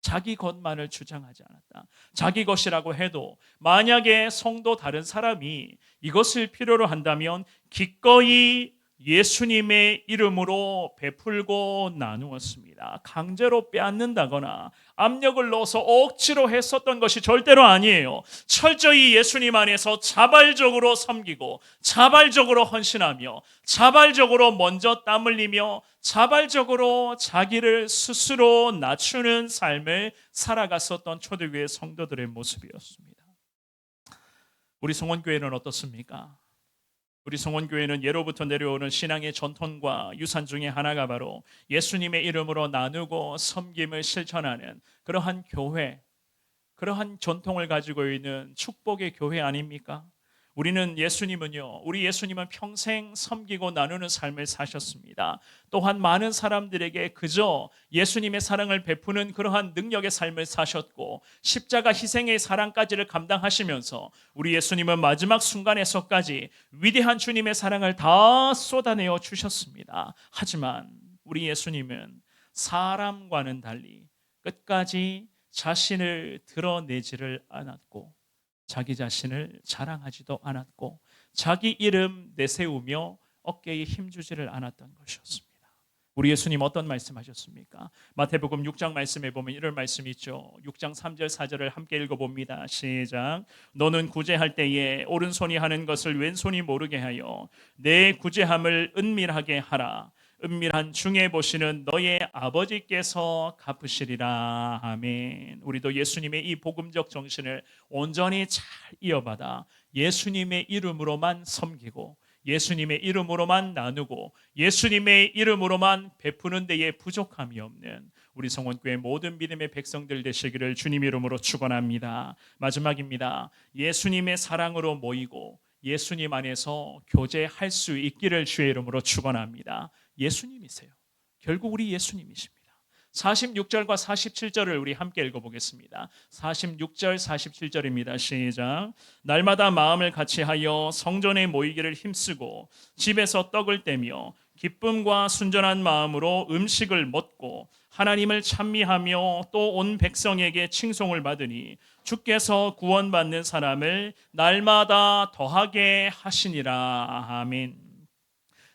자기 것만을 주장하지 않았다. 자기 것이라고 해도 만약에 성도 다른 사람이 이것을 필요로 한다면 기꺼이 예수님의 이름으로 베풀고 나누었습니다. 강제로 빼앗는다거나 압력을 넣어서 억지로 했었던 것이 절대로 아니에요. 철저히 예수님 안에서 자발적으로 섬기고 자발적으로 헌신하며 자발적으로 먼저 땀 흘리며 자발적으로 자기를 스스로 낮추는 삶을 살아갔었던 초대교회 성도들의 모습이었습니다. 우리 성원교회는 어떻습니까? 우리 성원교회는 예로부터 내려오는 신앙의 전통과 유산 중에 하나가 바로 예수님의 이름으로 나누고 섬김을 실천하는 그러한 교회, 그러한 전통을 가지고 있는 축복의 교회 아닙니까? 우리 예수님은 평생 섬기고 나누는 삶을 사셨습니다. 또한 많은 사람들에게 그저 예수님의 사랑을 베푸는 그러한 능력의 삶을 사셨고 십자가 희생의 사랑까지를 감당하시면서 우리 예수님은 마지막 순간에서까지 위대한 주님의 사랑을 다 쏟아내어 주셨습니다. 하지만 우리 예수님은 사람과는 달리 끝까지 자신을 드러내지를 않았고 자기 자신을 자랑하지도 않았고 자기 이름 내세우며 어깨에 힘주지를 않았던 것이었습니다. 우리 예수님 어떤 말씀하셨습니까? 마태복음 6장 말씀에 보면 이런 말씀이 있죠. 6장 3절 4절을 함께 읽어봅니다. 시작. 너는 구제할 때에 오른손이 하는 것을 왼손이 모르게 하여 내 구제함을 은밀하게 하라. 은밀한 중에 보시는 너의 아버지께서 갚으시리라. 아멘. 우리도 예수님의 이 복음적 정신을 온전히 잘 이어받아 예수님의 이름으로만 섬기고 예수님의 이름으로만 나누고 예수님의 이름으로만 베푸는 데에 부족함이 없는 우리 성원교회 모든 믿음의 백성들 되시기를 주님 이름으로 축원합니다. 마지막입니다. 예수님의 사랑으로 모이고 예수님 안에서 교제할 수 있기를 주의 이름으로 축원합니다. 예수님이세요. 결국 우리 예수님이십니다. 46절과 47절을 우리 함께 읽어보겠습니다. 46절 47절입니다. 시작. 날마다 마음을 같이하여 성전에 모이기를 힘쓰고 집에서 떡을 떼며 기쁨과 순전한 마음으로 음식을 먹고 하나님을 찬미하며 또 온 백성에게 칭송을 받으니 주께서 구원받는 사람을 날마다 더하게 하시니라. 아멘.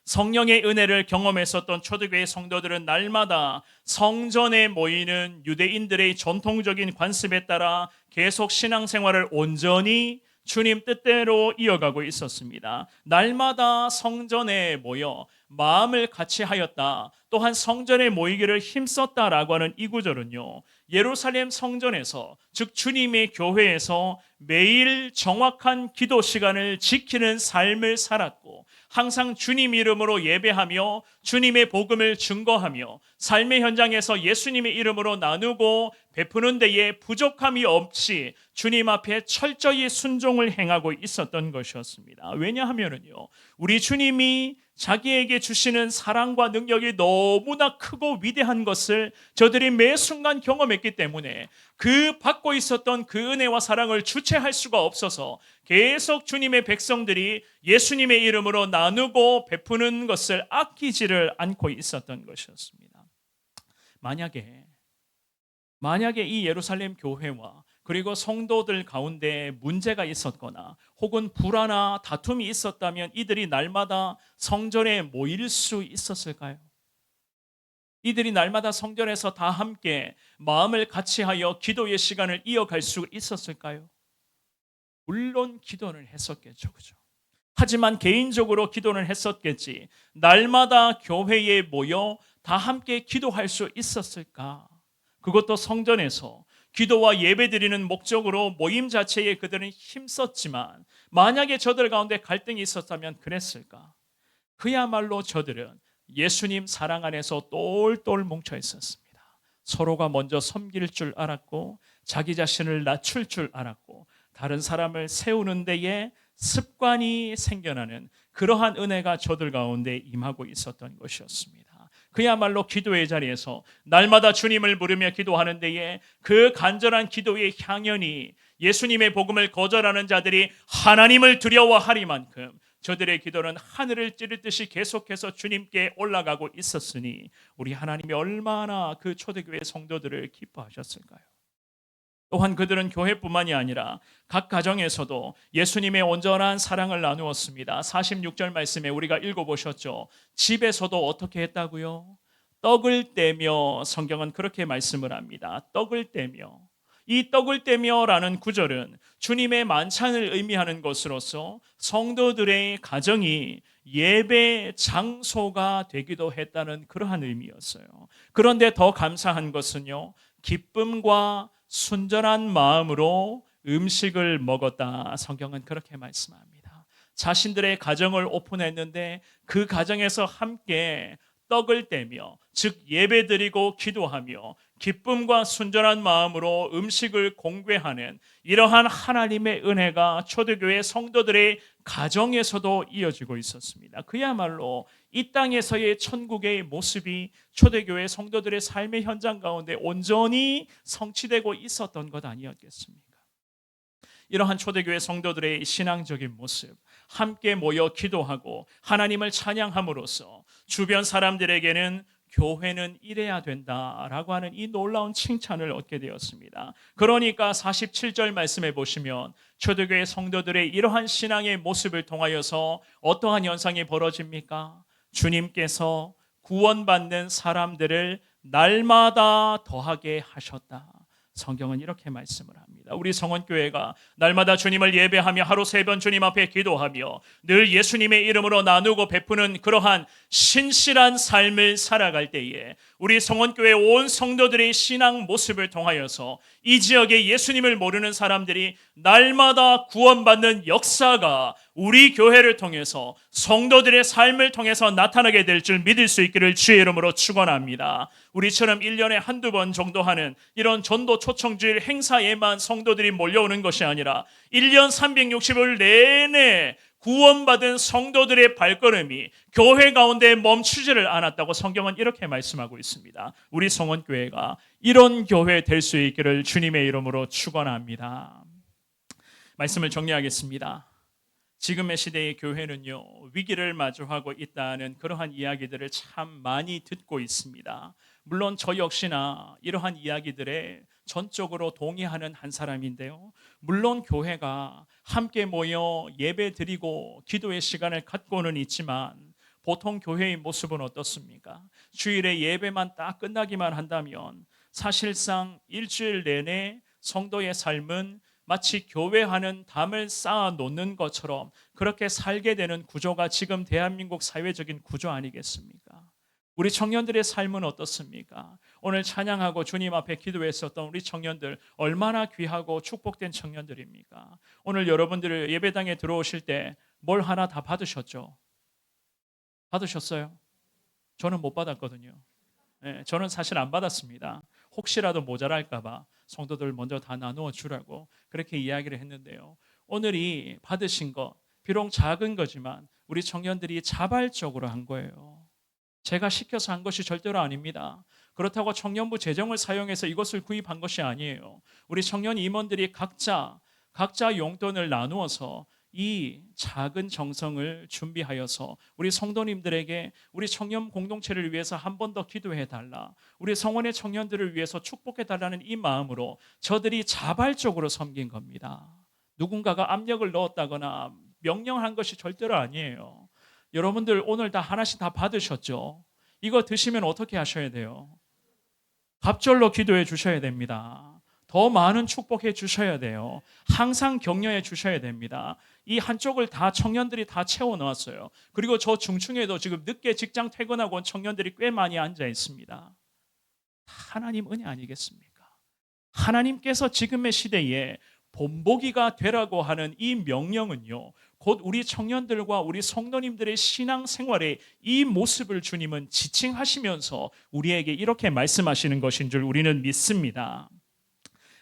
성령의 은혜를 경험했었던 초대교회 성도들은 날마다 성전에 모이는 유대인들의 전통적인 관습에 따라 계속 신앙생활을 온전히 주님 뜻대로 이어가고 있었습니다. 날마다 성전에 모여 마음을 같이 하였다. 또한 성전에 모이기를 힘썼다라고 하는 이 구절은요, 예루살렘 성전에서, 즉 주님의 교회에서 매일 정확한 기도 시간을 지키는 삶을 살았고 항상 주님 이름으로 예배하며 주님의 복음을 증거하며 삶의 현장에서 예수님의 이름으로 나누고 베푸는 데에 부족함이 없이 주님 앞에 철저히 순종을 행하고 있었던 것이었습니다. 왜냐하면요, 우리 주님이 자기에게 주시는 사랑과 능력이 너무나 크고 위대한 것을 저들이 매 순간 경험했기 때문에 그 받고 있었던 그 은혜와 사랑을 주체할 수가 없어서 계속 주님의 백성들이 예수님의 이름으로 나누고 베푸는 것을 아끼지를 않고 있었던 것이었습니다. 만약에 이 예루살렘 교회와 그리고 성도들 가운데 문제가 있었거나 혹은 불화나 다툼이 있었다면 이들이 날마다 성전에 모일 수 있었을까요? 이들이 날마다 성전에서 다 함께 마음을 같이하여 기도의 시간을 이어갈 수 있었을까요? 물론 기도는 했었겠죠. 그죠? 하지만 개인적으로 기도는 했었겠지. 날마다 교회에 모여 다 함께 기도할 수 있었을까? 그것도 성전에서 기도와 예배드리는 목적으로 모임 자체에 그들은 힘썼지만 만약에 저들 가운데 갈등이 있었다면 그랬을까? 그야말로 저들은 예수님 사랑 안에서 똘똘 뭉쳐 있었습니다. 서로가 먼저 섬길 줄 알았고 자기 자신을 낮출 줄 알았고 다른 사람을 세우는 데에 습관이 생겨나는 그러한 은혜가 저들 가운데 임하고 있었던 것이었습니다. 그야말로 기도의 자리에서 날마다 주님을 부르며 기도하는 데에 그 간절한 기도의 향연이 예수님의 복음을 거절하는 자들이 하나님을 두려워하리만큼 저들의 기도는 하늘을 찌르듯이 계속해서 주님께 올라가고 있었으니 우리 하나님이 얼마나 그 초대교회 성도들을 기뻐하셨을까요? 또한 그들은 교회뿐만이 아니라 각 가정에서도 예수님의 온전한 사랑을 나누었습니다. 46절 말씀에 우리가 읽어보셨죠. 집에서도 어떻게 했다고요? 떡을 떼며, 성경은 그렇게 말씀을 합니다. 떡을 떼며. 이 떡을 떼며라는 구절은 주님의 만찬을 의미하는 것으로서 성도들의 가정이 예배 장소가 되기도 했다는 그러한 의미였어요. 그런데 더 감사한 것은요, 기쁨과 순전한 마음으로 음식을 먹었다. 성경은 그렇게 말씀합니다. 자신들의 가정을 오픈했는데 그 가정에서 함께 떡을 떼며, 즉 예배드리고 기도하며 기쁨과 순전한 마음으로 음식을 공개하는 이러한 하나님의 은혜가 초대교회 성도들의 가정에서도 이어지고 있었습니다. 그야말로 이 땅에서의 천국의 모습이 초대교회 성도들의 삶의 현장 가운데 온전히 성취되고 있었던 것 아니었겠습니까? 이러한 초대교회 성도들의 신앙적인 모습, 함께 모여 기도하고 하나님을 찬양함으로써 주변 사람들에게는 교회는 이래야 된다라고 하는 이 놀라운 칭찬을 얻게 되었습니다. 그러니까 47절 말씀해 보시면 초대교회 성도들의 이러한 신앙의 모습을 통하여서 어떠한 현상이 벌어집니까? 주님께서 구원받는 사람들을 날마다 더하게 하셨다. 성경은 이렇게 말씀을 합니다. 우리 성원교회가 날마다 주님을 예배하며 하루 3번 주님 앞에 기도하며 늘 예수님의 이름으로 나누고 베푸는 그러한 신실한 삶을 살아갈 때에 우리 성원교회 온 성도들의 신앙 모습을 통하여서 이 지역에 예수님을 모르는 사람들이 날마다 구원받는 역사가 우리 교회를 통해서 성도들의 삶을 통해서 나타나게 될 줄 믿을 수 있기를 주의 이름으로 축원합니다. 우리처럼 1년에 한두 번 정도 하는 이런 전도 초청주일 행사에만 성도들이 몰려오는 것이 아니라 1년 365일 내내 구원받은 성도들의 발걸음이 교회 가운데 멈추지를 않았다고 성경은 이렇게 말씀하고 있습니다. 우리 성원교회가 이런 교회 될 수 있기를 주님의 이름으로 축원합니다. 말씀을 정리하겠습니다. 지금의 시대의 교회는요, 위기를 마주하고 있다는 그러한 이야기들을 참 많이 듣고 있습니다. 물론 저 역시나 이러한 이야기들에 전적으로 동의하는 한 사람인데요, 물론 교회가 함께 모여 예배 드리고 기도의 시간을 갖고는 있지만 보통 교회의 모습은 어떻습니까? 주일에 예배만 딱 끝나기만 한다면 사실상 일주일 내내 성도의 삶은 마치 교회하는 담을 쌓아 놓는 것처럼 그렇게 살게 되는 구조가 지금 대한민국 사회적인 구조 아니겠습니까? 우리 청년들의 삶은 어떻습니까? 오늘 찬양하고 주님 앞에 기도했었던 우리 청년들 얼마나 귀하고 축복된 청년들입니까? 오늘 여러분들 예배당에 들어오실 때 뭘 하나 다 받으셨죠? 받으셨어요? 저는 못 받았거든요. 네, 저는 사실 안 받았습니다. 혹시라도 모자랄까 봐 성도들 먼저 다 나누어 주라고 그렇게 이야기를 했는데요, 오늘이 받으신 것 비록 작은 거지만 우리 청년들이 자발적으로 한 거예요. 제가 시켜서 한 것이 절대로 아닙니다. 그렇다고 청년부 재정을 사용해서 이것을 구입한 것이 아니에요. 우리 청년 임원들이 각자 용돈을 나누어서 이 작은 정성을 준비하여서 우리 성도님들에게 우리 청년 공동체를 위해서 한 번 더 기도해 달라, 우리 성원의 청년들을 위해서 축복해 달라는 이 마음으로 저들이 자발적으로 섬긴 겁니다. 누군가가 압력을 넣었다거나 명령한 것이 절대로 아니에요. 여러분들 오늘 다 하나씩 다 받으셨죠? 이거 드시면 어떻게 하셔야 돼요? 갑절로 기도해 주셔야 됩니다. 더 많은 축복해 주셔야 돼요. 항상 격려해 주셔야 됩니다. 이 한쪽을 다 청년들이 다 채워 넣었어요. 그리고 저 중층에도 지금 늦게 직장 퇴근하고 온 청년들이 꽤 많이 앉아 있습니다. 하나님 은혜 아니겠습니까? 하나님께서 지금의 시대에 본보기가 되라고 하는 이 명령은요, 곧 우리 청년들과 우리 성도님들의 신앙생활의 이 모습을 주님은 지칭하시면서 우리에게 이렇게 말씀하시는 것인 줄 우리는 믿습니다.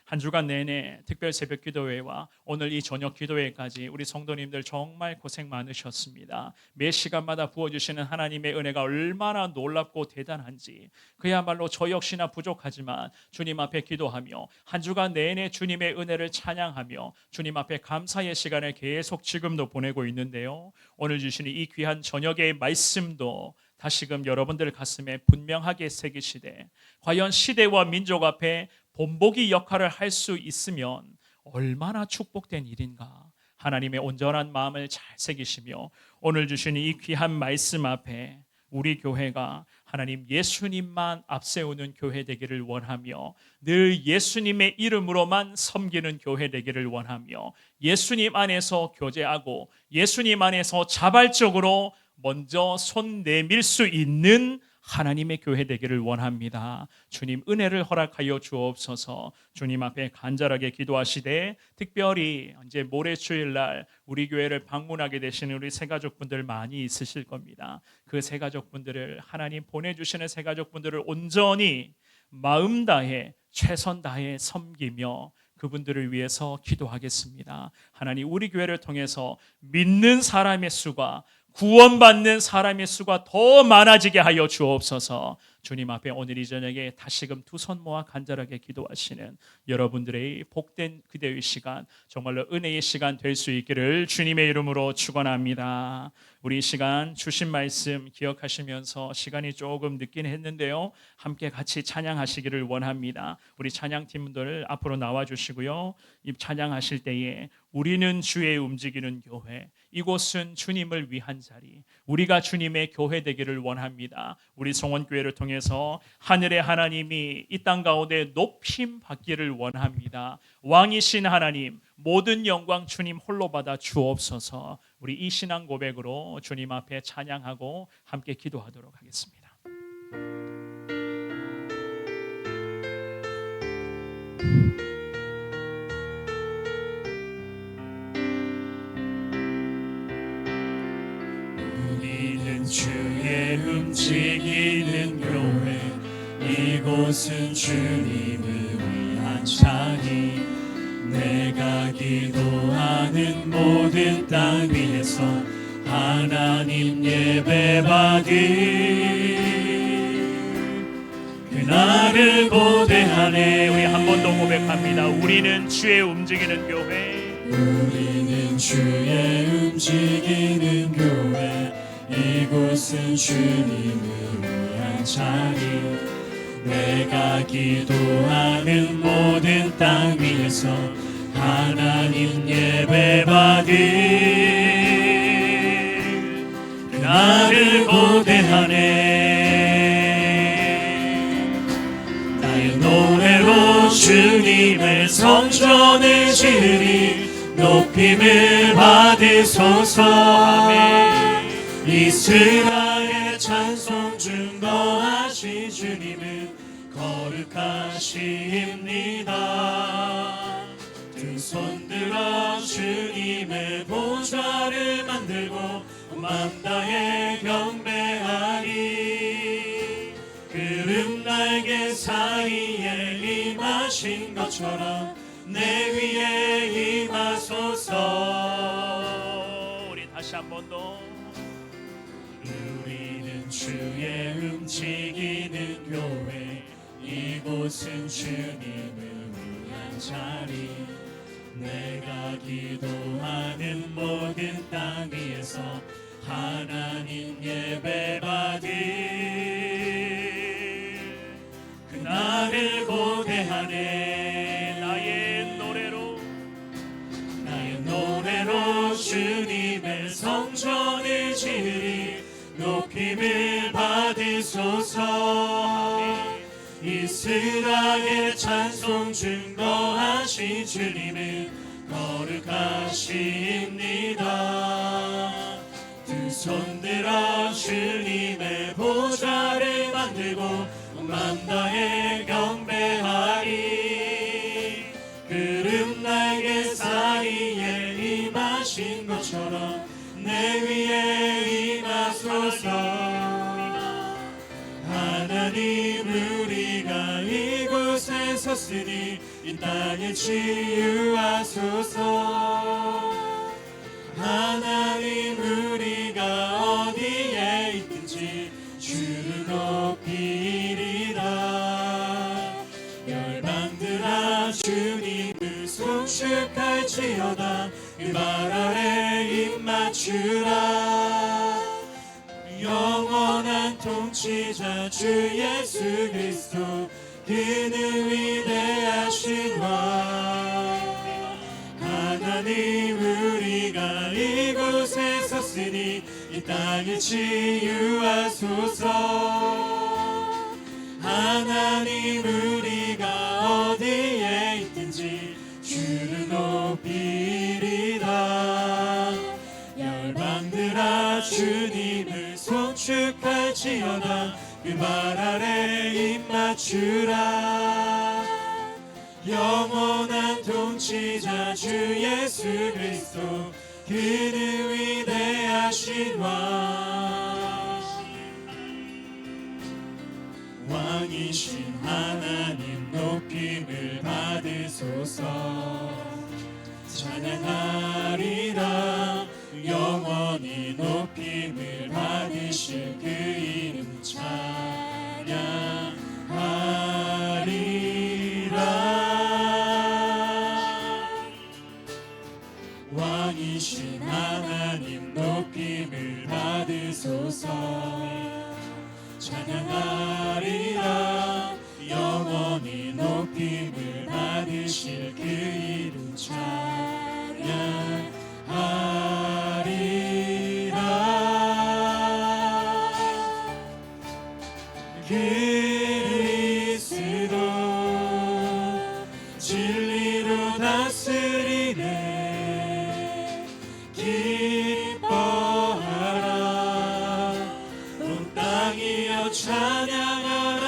한 주간 내내 특별 새벽 기도회와 오늘 이 저녁 기도회까지 우리 성도님들 정말 고생 많으셨습니다. 매 시간마다 부어주시는 하나님의 은혜가 얼마나 놀랍고 대단한지, 그야말로 저 역시나 부족하지만 주님 앞에 기도하며 한 주간 내내 주님의 은혜를 찬양하며 주님 앞에 감사의 시간을 계속 지금도 보내고 있는데요, 오늘 주시는 이 귀한 저녁의 말씀도 다시금 여러분들 가슴에 분명하게 새기시되, 과연 시대와 민족 앞에 본보기 역할을 할 수 있으면 얼마나 축복된 일인가, 하나님의 온전한 마음을 잘 새기시며 오늘 주신 이 귀한 말씀 앞에 우리 교회가 하나님 예수님만 앞세우는 교회 되기를 원하며, 늘 예수님의 이름으로만 섬기는 교회 되기를 원하며, 예수님 안에서 교제하고 예수님 안에서 자발적으로 먼저 손 내밀 수 있는 하나님의 교회 되기를 원합니다. 주님 은혜를 허락하여 주옵소서. 주님 앞에 간절하게 기도하시되, 특별히 이제 모레 주일날 우리 교회를 방문하게 되시는 우리 새가족분들 많이 있으실 겁니다. 그 새가족분들을, 하나님 보내주시는 새가족분들을 온전히 마음 다해 최선 다해 섬기며 그분들을 위해서 기도하겠습니다. 하나님 우리 교회를 통해서 믿는 사람의 수가, 구원받는 사람의 수가 더 많아지게 하여 주옵소서. 주님 앞에 오늘 이 저녁에 다시금 두 손 모아 간절하게 기도하시는 여러분들의 복된 기도의 시간, 정말로 은혜의 시간 될 수 있기를 주님의 이름으로 축원합니다. 우리 이 시간 주신 말씀 기억하시면서, 시간이 조금 늦긴 했는데요, 함께 같이 찬양하시기를 원합니다. 우리 찬양팀들 앞으로 나와 주시고요, 이 찬양하실 때에 우리는 주의 움직이는 교회, 이곳은 주님을 위한 자리, 우리가 주님의 교회 되기를 원합니다. 우리 성원교회를 통해서 하늘의 하나님이 이 땅 가운데 높임 받기를 원합니다. 왕이신 하나님, 모든 영광 주님 홀로 받아 주옵소서. 우리 이 신앙 고백으로 주님 앞에 찬양하고 함께 기도하도록 하겠습니다. 우리는 주의 움직이는 교회, 이곳은 주님을 위한 자리, 내가 기도하는 모든 땅 위에서 하나님 예배받을 그날을 고대하네. 우리 한 번 더 고백합니다. 우리는 주의 움직이는 교회, 우리는 주의 움직이는 교회, 이곳은 주님을 위한 자리, 내가 기도하는 모든 땅 위에서 하나님 예배받을 그날을 고대하네. 나의 노래로 주님의 성전을 지으리, 높임을 받으소서. 아멘. 이스라엘 찬송 중거하신 주님은 거룩하십니다. 두 손 들어 주님의 보좌를 만들고 맘 다해 경배하리. 구름 날개 사이에 임하신 것처럼 내 위에 임하소서. 우리 다시 한 번 더. 우리는 주의 움직이는 교회, 이곳은 주님을 위한 자리, 내가 기도하는 모든 땅 위에서 하나님 예배 받을 그날을 고대하네. 나의 노래로 주님의 성전을 지으리. 높임을 받으소서. 이스라엘 찬송 증거하신 주님은 거룩하십니다. 두 손 들어 주님의 보좌를 만들고 온 다해 경배하리. 구름 날개 사이에 임하신 것처럼 내 위에 임하소서. 하나님 우리가 이곳에 섰으니 이 땅을 치유하소서. 하나님 우리가 어디에 있든지 주를 높이리라. 열방들아 주님을 송축할지어다. 그 발 아래 입 맞추라. 영원한 통치자 주 예수 그리스도 그는 위대하신 왕. 하나님 우리가 이곳에 섰으니 이 땅을 치유하소서. 하나님 우리가 어디에 있든지 주를 높이리라. 열방들아 주님을 송축할지어다. 그 발 아래 입 맞추라. 영원한 통치자 주 예수 그리스도 그는 위대하신 왕. 왕이신 하나님 높임을 받으소서. 찬양하리라. 영원히 높임을 받으실 그 이름 찬양하리라. 왕이신 하나님 높임을 받으소서. 찬양하리라. 영원히 높임을 받으실 그 이름 찬양하리라. 그리스도 진리로 다스리네. 기뻐하라. 온 땅이여 찬양하라.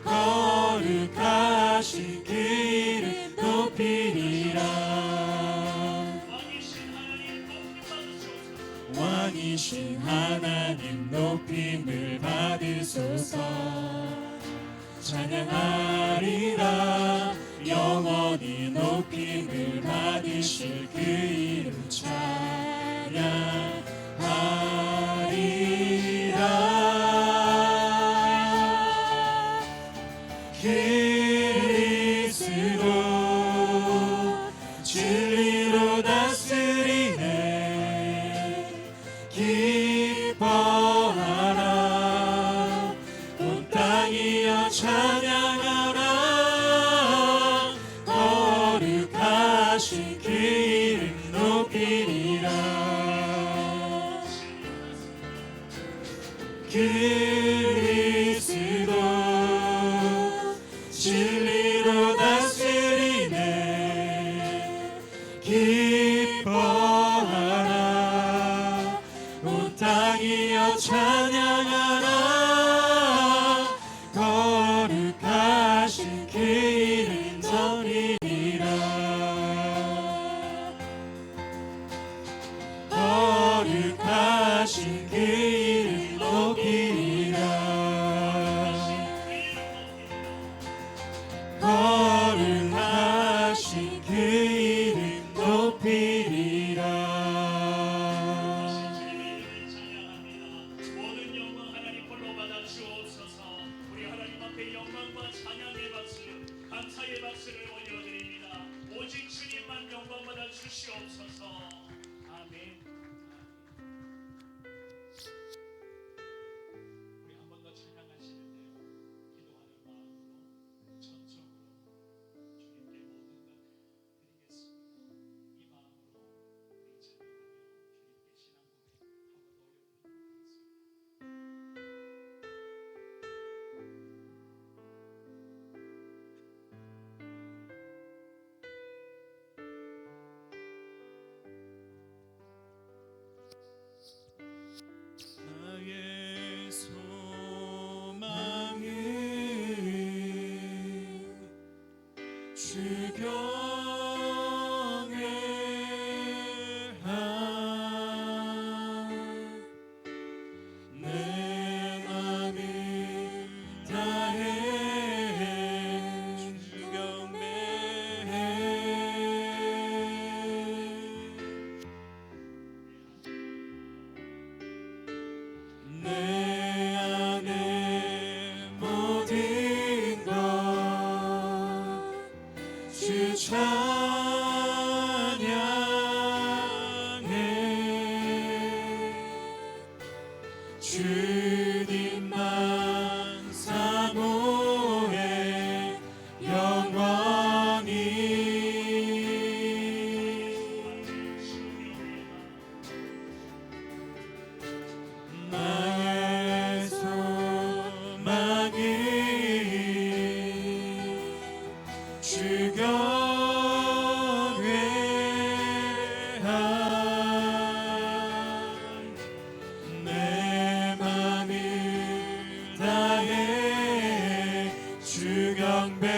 거룩하신 그 이름 높이리라. 왕이신 하나님 높임을 받으소서. 찬양하리라. 영원히 높임을 받으실 그 이름 찬양하리라. 그리스도 진리로 다스리네. 기뻐하라. 온 땅이여 찬양하라. 거룩하신 그 이름 높이리라. 그리스도 진리로 다스리네. 기뻐하라. 온 땅이여 찬양하라. 거룩하신 그 이름 높이리라. 거룩하신 그 이름 높이리라. 거룩하신 그 이름 높이리라. 모든 영광 하나님 홀로 받아 주옵소서. 우리 하나님 앞에 영광과 찬양의 박수, 감사의 박수를 올려드립니다. 오직 주님만 영광 받아 주시옵소서. 주님만 사모해 영원히 나의 소망이 주경외한 내 맘을 다해 주경배해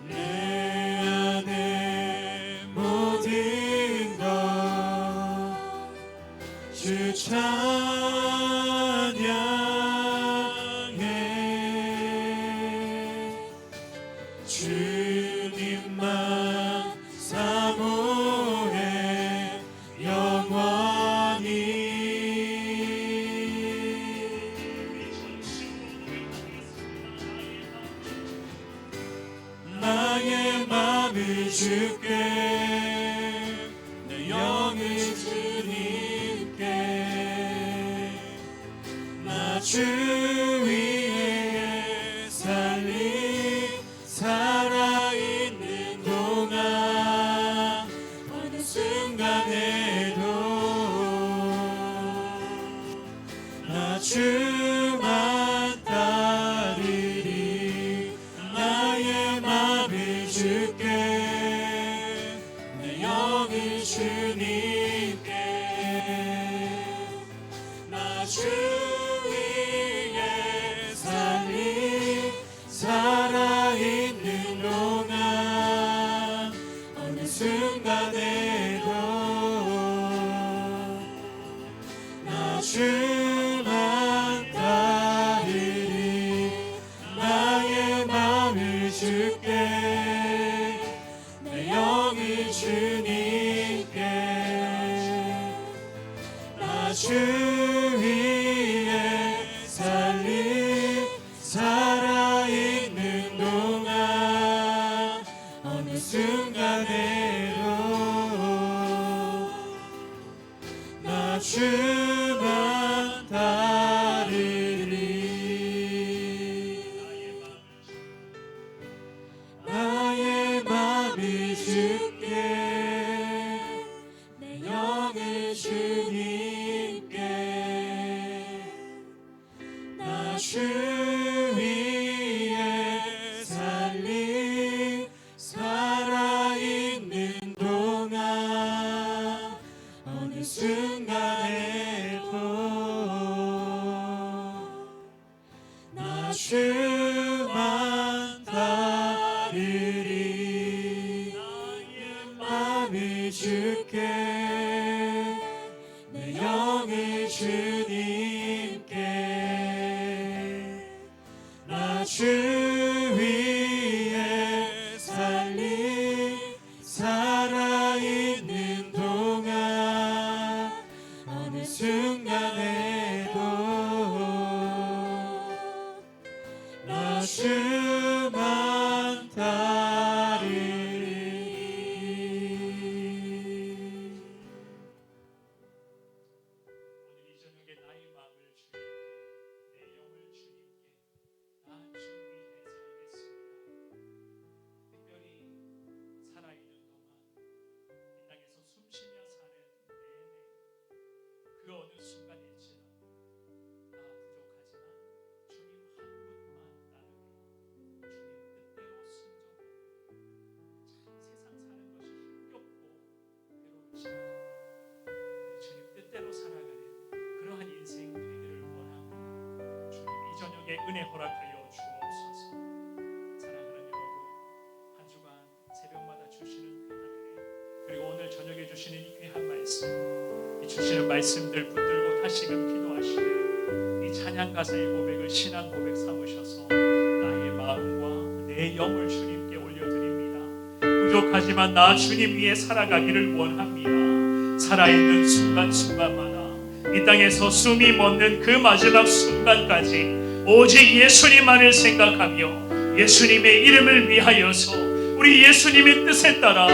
내 안에 모든 것 주 찬양해 주님만 사모해 영원히 나의 맘을 주께 내 영을 주님께 나 주 위에 살아있는 동안 어느 순간에도 나 주만 따르리 나의 맘을 주께 내 영을 주님께 나 주 위에 살아있는 동안 어느 순간에도 나 주만 따르리 나의 맘을 주께 내 영을 주님께 나 주 위에 살아있는 동안 어느 순간에도 나 주만 따르리 나의 맘을 주께 내 영을 주님께 나 주 위에 살아있는 동안 어느 순간에도 나 주만 따르리 나의 맘을 주께 내 영을 주님께 나 주 위에 살아있는 동안 어느 순간에도 나 주만 따르리 오늘 이 저녁에 나의 마음을 주님께 내 영을 주님께 나 주 위에 살겠습니다. 특별히 살아있는 동안 이 땅에서 숨쉬며 사는 내내 그 어느 순간일지라도 나 부족하지만 주님 한 분만 따르며 주님 뜻대로 순종하는 참 세상 사는 것이 힘겹고 괴로울지라도 우리 주님 뜻대로 살아가는 그러한 인생 되기를 원합니다. 주님 이 저녁에 은혜 허락하여 주옵소서. 사랑하는 여러분, 한 주간 새벽마다 주시는 귀한 은혜 그리고 오늘 저녁에 주시는 이 귀한 말씀 이 주시는 말씀들 붙들고 다시금 기도하시되 이 찬양 가사의 고백을 신앙 고백 삼으셔서 나의 마음과 내 영을 주님께 올려드립니다. 부족하지만 나 주님 위에 살아가기를 원합니다. 살아있는 순간순간마다 이 땅에서 숨이 멎는 그 마지막 순간까지 오직 예수님만을 생각하며 예수님의 이름을 위하여서 우리 예수님의 뜻에 따라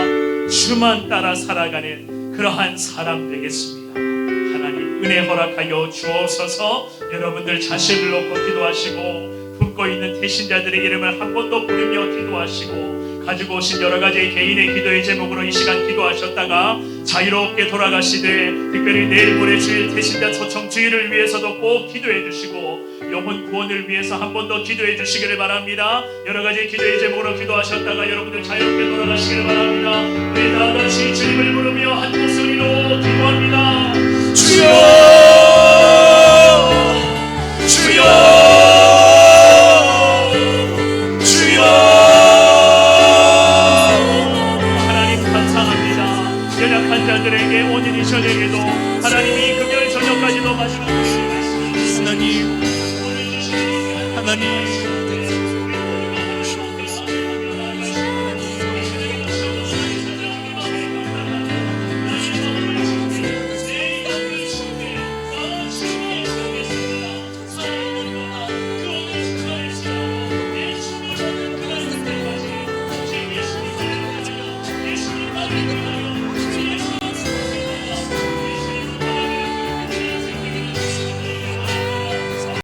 주만 따라 살아가는 그러한 사람 되겠습니다. 하나님 은혜 허락하여 주옵소서. 여러분들 자신을 놓고 기도하시고 품고 있는 태신자들의 이름을 한 번 더 부르며 기도하시고 가지고 오신 여러 가지 개인의 기도의 제목으로 이 시간 기도하셨다가 자유롭게 돌아가시되 특별히 내일 모레 주일 태신자 초청 주일을 위해서도 꼭 기도해 주시고 영혼 구원을 위해서 한 번 더 기도해 주시기를 바랍니다. 여러 가지 기도의 제목으로 기도하셨다가 여러분들 자유롭게 돌아가시기를 바랍니다. 우리 다 같이 주님을 부르며 한 목소리로 기도합니다. 주여 주여 주여. 하나님 감사합니다. 연약한 자들에게 오늘 이 저녁에도 하나님이 금요일 저녁까지도 마지막 하나님 하나님